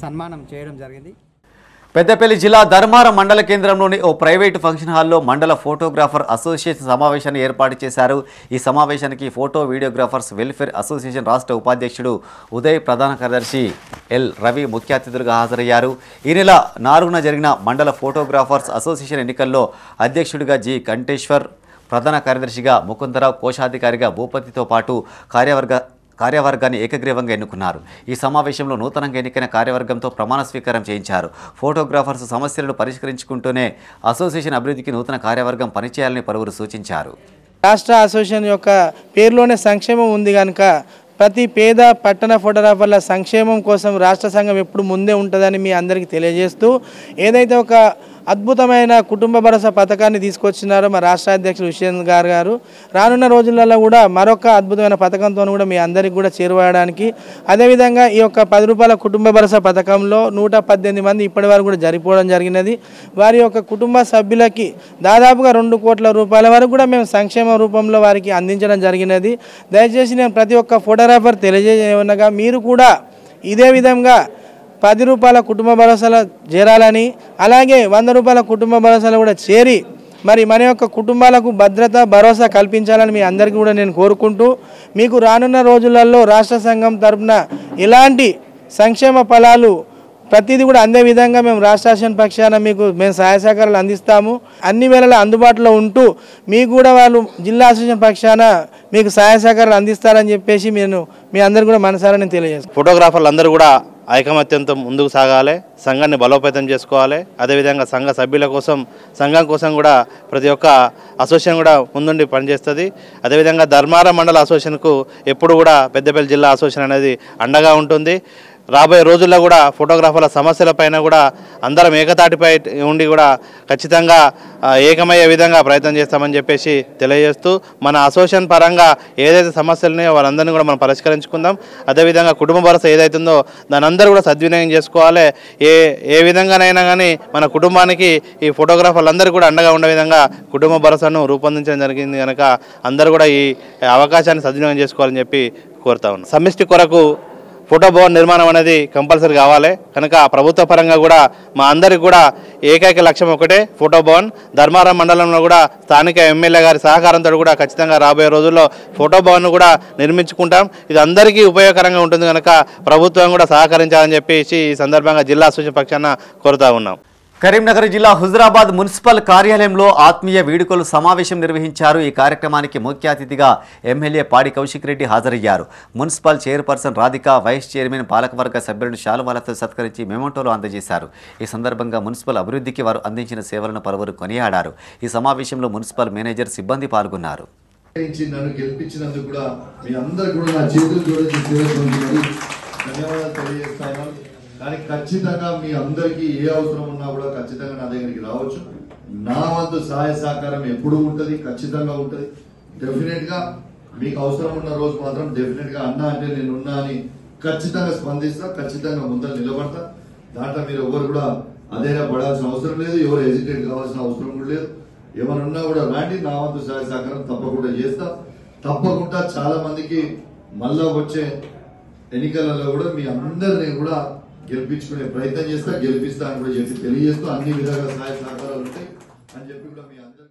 సన్మానం చేయడం జరిగింది. పెద్దపల్లి జిల్లా ధర్మారం మండల కేంద్రంలోని ఓ ప్రైవేటు ఫంక్షన్ హాల్లో మండల ఫోటోగ్రాఫర్ అసోసియేషన్ సమావేశాన్ని ఏర్పాటు చేశారు. ఈ సమావేశానికి ఫోటో వీడియోగ్రాఫర్స్ వెల్ఫేర్ అసోసియేషన్ రాష్ట్ర ఉపాధ్యక్షుడు ఉదయ్, ప్రధాన కార్యదర్శి ఎల్ రవి ముఖ్య అతిథులుగా హాజరయ్యారు. ఈ నెల 4న జరిగిన మండల ఫోటోగ్రాఫర్స్ అసోసియేషన్ ఎన్నికల్లో అధ్యక్షుడిగా జి కంఠేశ్వర్, ప్రధాన కార్యదర్శిగా ముకుందరావు, కోశాధికారిగా భూపతితో పాటు కార్యవర్గాన్ని ఏకగ్రీవంగా ఎన్నుకున్నారు. ఈ సమావేశంలో నూతనంగా ఎన్నికైన కార్యవర్గంతో ప్రమాణ స్వీకారం చేయించారు. ఫోటోగ్రాఫర్స్ సమస్యలను పరిష్కరించుకుంటూనే అసోసియేషన్ అభివృద్ధికి నూతన కార్యవర్గం పనిచేయాలని పలువురు సూచించారు. రాష్ట్ర అసోసియేషన్ యొక్క పేరులోనే సంక్షేమం ఉంది కనుక ప్రతి పేద పట్టణ ఫోటోగ్రాఫర్ల సంక్షేమం కోసం రాష్ట్ర సంఘం ఎప్పుడు ముందే ఉంటుందని మీ అందరికీ తెలియజేస్తూ, ఏదైతే ఒక అద్భుతమైన కుటుంబ భరోసా పథకాన్ని తీసుకొచ్చినారో మా రాష్ట్ర అధ్యక్షుడు హుషేన్ గారు రానున్న రోజులలో కూడా మరొక అద్భుతమైన పథకంతో కూడా మీ అందరికీ కూడా చేరువడానికి, అదేవిధంగా ఈ యొక్క 10 రూపాయల కుటుంబ భరోసా పథకంలో 118 మంది ఇప్పటి వరకు కూడా జరిపోవడం జరిగినది. వారి యొక్క కుటుంబ సభ్యులకి దాదాపుగా 2 కోట్ల రూపాయల వరకు కూడా మేము సంక్షేమ రూపంలో వారికి అందించడం జరిగినది. దయచేసి నేను ప్రతి ఒక్క ఫోటోగ్రాఫర్ తెలియజేయనగా మీరు కూడా ఇదే విధంగా 10 రూపాయల కుటుంబ భరోసాలో చేరాలని, అలాగే 100 రూపాయల కుటుంబ భరోసాలో కూడా చేరి మరి మన యొక్క కుటుంబాలకు భద్రత భరోసా కల్పించాలని మీ అందరికీ కూడా నేను కోరుకుంటూ, మీకు రానున్న రోజులలో రాష్ట్ర సంఘం తరఫున ఎలాంటి సంక్షేమ ఫలాలు ప్రతిదీ కూడా అందే విధంగా మేము రాష్ట్ర అసోసియేషన్ పక్షాన మేము సహాయ సహకారాలు అందిస్తాము. అన్ని వేళలా అందుబాటులో ఉంటూ మీకు కూడా వాళ్ళు జిల్లా అసోసియేషన్ పక్షాన మీకు సహాయ సహకారాలు అందిస్తారని చెప్పేసి మీ అందరికీ కూడా మనసారా నేను తెలియజేస్తాను. ఫోటోగ్రాఫర్లు అందరూ కూడా ఐకమత్యంతో ముందుకు సాగాలి, సంఘాన్ని బలోపేతం చేసుకోవాలి. అదేవిధంగా సంఘ సభ్యుల కోసం, సంఘం కోసం కూడా ప్రతి ఒక్క అసోసియేషన్ కూడా ముందుండి పనిచేస్తుంది. అదేవిధంగా ధర్మారం మండల అసోసియేషన్కు ఎప్పుడు కూడా పెద్దపల్లి జిల్లా అసోసియేషన్ అనేది అండగా ఉంటుంది. రాబోయే రోజుల్లో కూడా ఫోటోగ్రాఫర్ల సమస్యలపైన కూడా అందరం ఏకతాటిపై ఉండి కూడా ఖచ్చితంగా ఏకమయ్యే విధంగా ప్రయత్నం చేస్తామని చెప్పేసి తెలియజేస్తూ, మన అసోసియేషన్ పరంగా ఏదైతే సమస్యలు ఉన్నాయో వాళ్ళందరినీ కూడా మనం పరిష్కరించుకుందాం. అదేవిధంగా కుటుంబ భరోసా ఏదైతుందో దాని అందరూ కూడా సద్వినియోగం చేసుకోవాలి. ఏ విధంగానైనా కానీ మన కుటుంబానికి ఈ ఫోటోగ్రాఫర్లు అందరూ కూడా అండగా ఉండే విధంగా కుటుంబ భరోసాను రూపొందించడం జరిగింది కనుక అందరూ కూడా ఈ అవకాశాన్ని సద్వినియోగం చేసుకోవాలని చెప్పి కోరుతా ఉన్నాం. సమిష్టి కొరకు ఫోటో భవన్ నిర్మాణం అనేది కంపల్సరీ కావాలి కనుక ప్రభుత్వ పరంగా కూడా మా అందరికి కూడా ఏకైక లక్ష్యం ఒకటే ఫోటో భవన్. ధర్మారం మండలంలో కూడా స్థానిక ఎమ్మెల్యే గారి సహకారంతో కూడా ఖచ్చితంగా రాబోయే రోజుల్లో ఫోటో భవన్ కూడా నిర్మించుకుంటాం. ఇది అందరికీ ఉపయోగకరంగా ఉంటుంది కనుక ప్రభుత్వం కూడా సహకరించాలని చెప్పేసి ఈ సందర్భంగా జిల్లా అసోసియేషన్ పక్షాన కోరుతా ఉన్నాం. కరీంనగర్ జిల్లా హుజురాబాద్ మున్సిపల్ కార్యాలయంలో ఆత్మీయ వేడుకలు సమావేశం నిర్వహించారు. ఈ కార్యక్రమానికి ముఖ్య అతిథిగా ఎమ్మెల్యే పాడి కౌశిక్ రెడ్డి హాజరయ్యారు. Municipal chairperson Radhika, vice chairman, పాలకవర్గ సభ్యులను శాలువాలతో సత్కరించి మెమోటోలు అందజేశారు. ఈ సందర్భంగా మున్సిపల్ అభివృద్ధికి వారు అందించిన సేవలను పలువురు కొనియాడారు. ఈ సమావేశంలో మున్సిపల్ మేనేజర్, సిబ్బంది పాల్గొన్నారు. నన్ను గెలిపించినందుకు కూడా మీ అందరూ కూడా నా చేతులు జోడించి ధన్యవాదాలు తెలియజేస్తాను. కానీ ఖచ్చితంగా మీ అందరికీ ఏ అవసరం ఉన్నా కూడా ఖచ్చితంగా నా దగ్గరికి రావచ్చు. నా వంతు సహాయ సహకారం ఎప్పుడు ఉంటుంది, ఖచ్చితంగా ఉంటుంది. డెఫినెట్ గా మీకు అవసరం ఉన్న రోజు మాత్రం డెఫినెట్ గా అన్నా అంటే నేను ఉన్నా అని ఖచ్చితంగా స్పందిస్తా, ఖచ్చితంగా ముందర నిలబడతా. దాంట్లో మీరు ఎవరు కూడా అదేనా పడాల్సిన అవసరం లేదు, ఎవరు హెజిటేట్ కావాల్సిన అవసరం కూడా లేదు. ఏమన్నా కూడా రాండి, నా వంతు సహాయ సహకారం తప్పకుండా చేస్తా. తప్పకుండా చాలా మందికి మళ్ళా వచ్చే ఎన్నికలలో కూడా మీ అందరినీ కూడా గెలిపించుకునే ప్రయత్నం చేస్తా, గెలిపిస్తా అని కూడా చెప్పి తెలియజేస్తూ అన్ని విధాలుగా సహాయ సహకారాలు ఉంటాయి అని చెప్పి కూడా మీ అందరూ.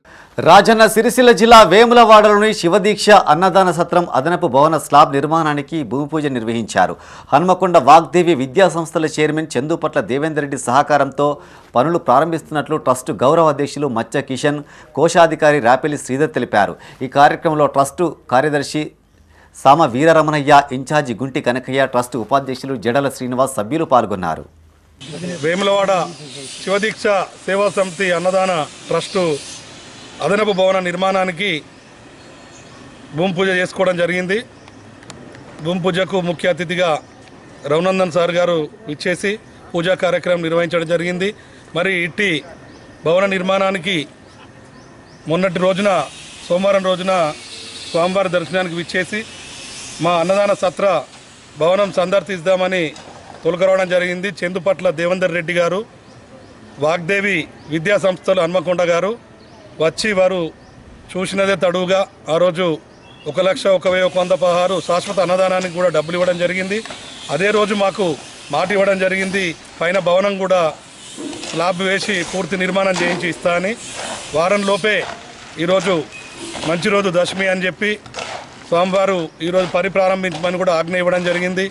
రాజన్న సిరిసిల్ల జిల్లా వేములవాడలోని శివదీక్ష అన్నదాన సత్రం అదనపు భవన స్లాబ్ నిర్మాణానికి భూమి పూజ నిర్వహించారు. హన్మకొండ వాగ్దేవి విద్యా సంస్థల చైర్మన్ చందుపట్ల దేవేందర్ రెడ్డి సహకారంతో పనులు ప్రారంభిస్తున్నట్లు ట్రస్టు గౌరవ అధ్యక్షులు మచ్చ కిషన్, కోశాధికారి రాపెల్లి శ్రీధర్ తెలిపారు. ఈ కార్యక్రమంలో ట్రస్టు కార్యదర్శి సామ వీరరమణయ్య, ఇన్ఛార్జి గుంటి కనకయ్య, ట్రస్టు ఉపాధ్యక్షులు జడల శ్రీనివాస్, సభ్యులు పాల్గొన్నారు. వేములవాడ శివదీక్ష సేవా సమితి అన్నదాన ట్రస్టు అదనపు భవన నిర్మాణానికి భూమి పూజ చేసుకోవడం జరిగింది. భూమి పూజకు ముఖ్య అతిథిగా రఘునందన్ సార్ గారు ఇచ్చేసి పూజా కార్యక్రమం నిర్వహించడం జరిగింది. మరి ఇట్టి భవన నిర్మాణానికి మొన్నటి రోజున సోమవారం రోజున స్వామివారి దర్శనానికి విచ్చేసి మా అన్నదాన సత్ర భవనం సందర్శిద్దామని తొలకరావడం జరిగింది. చందుపట్ల దేవేందర్ రెడ్డి గారు, వాగ్దేవి విద్యా సంస్థలు హన్మకొండ గారు వచ్చి వారు చూసినదే తడువుగా ఆ రోజు 1,01,116 శాశ్వత అన్నదానానికి కూడా డబ్బులు ఇవ్వడం జరిగింది. అదే రోజు మాకు మాట ఇవ్వడం జరిగింది. పైన భవనం కూడా స్లాబ్ వేసి పూర్తి నిర్మాణం చేయించి ఇస్తా అని వారంలోపే ఈరోజు మంచి రోజు దశమి అని చెప్పి స్వామివారు ఈరోజు ప్రారంభించమని కూడా ఆజ్ఞ ఇవ్వడం జరిగింది.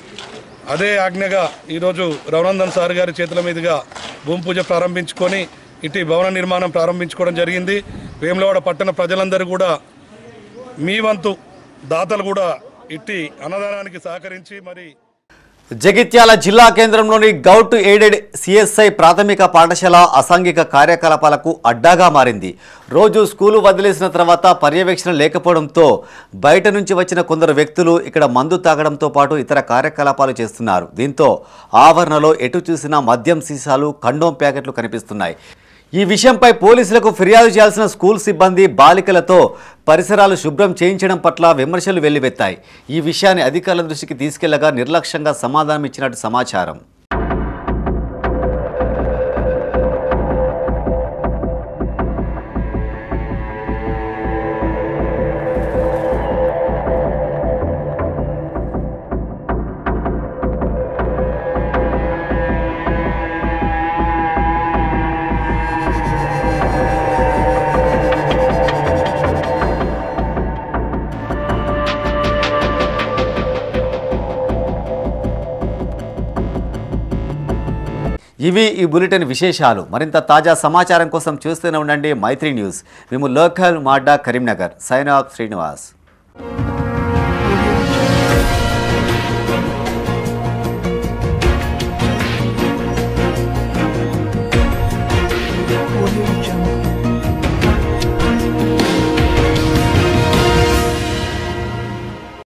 అదే ఆజ్ఞగా ఈరోజు రఘునందన్ సార్ గారి చేతుల మీదుగా భూమి పూజ ప్రారంభించుకొని ఇటు భవన నిర్మాణం ప్రారంభించుకోవడం జరిగింది. వేములవాడ పట్టణ ప్రజలందరూ కూడా మీ వంతు దాతలు కూడా ఇట్టి అన్నదానానికి సహకరించి మరి జగిత్యాల జిల్లా కేంద్రంలోని గౌట్ ఎయిడెడ్ సిఎస్ఐ ప్రాథమిక పాఠశాల అసాంఘిక కార్యకలాపాలకు అడ్డాగా మారింది. రోజు స్కూలు వదిలేసిన తర్వాత పర్యవేక్షణ లేకపోవడంతో బయట నుంచి వచ్చిన కొందరు వ్యక్తులు ఇక్కడ మందు తాగడంతో పాటు ఇతర కార్యకలాపాలు చేస్తున్నారు. దీంతో ఆవరణలో ఎటు చూసినా మద్యం సీసాలు, కండోమ్ ప్యాకెట్లు కనిపిస్తున్నాయి. ఈ విషయంపై పోలీసులకు ఫిర్యాదు చేయాల్సిన స్కూల్ సిబ్బంది బాలికలతో పరిసరాలు శుభ్రం చేయించడం పట్ల విమర్శలు వెల్లువెత్తాయి. ఈ విషయాన్ని అధికారుల దృష్టికి తీసుకెళ్లగా నిర్లక్ష్యంగా సమాధానం ఇచ్చినట్టు సమాచారం. ఇవి ఈ బులెటిన్ విశేషాలు. మరింత తాజా సమాచారం కోసం చూస్తూనే ఉండండి మైత్రి న్యూస్. మేము లోకల్ మాడ్డా కరీంనగర్. Sign off Srinivas.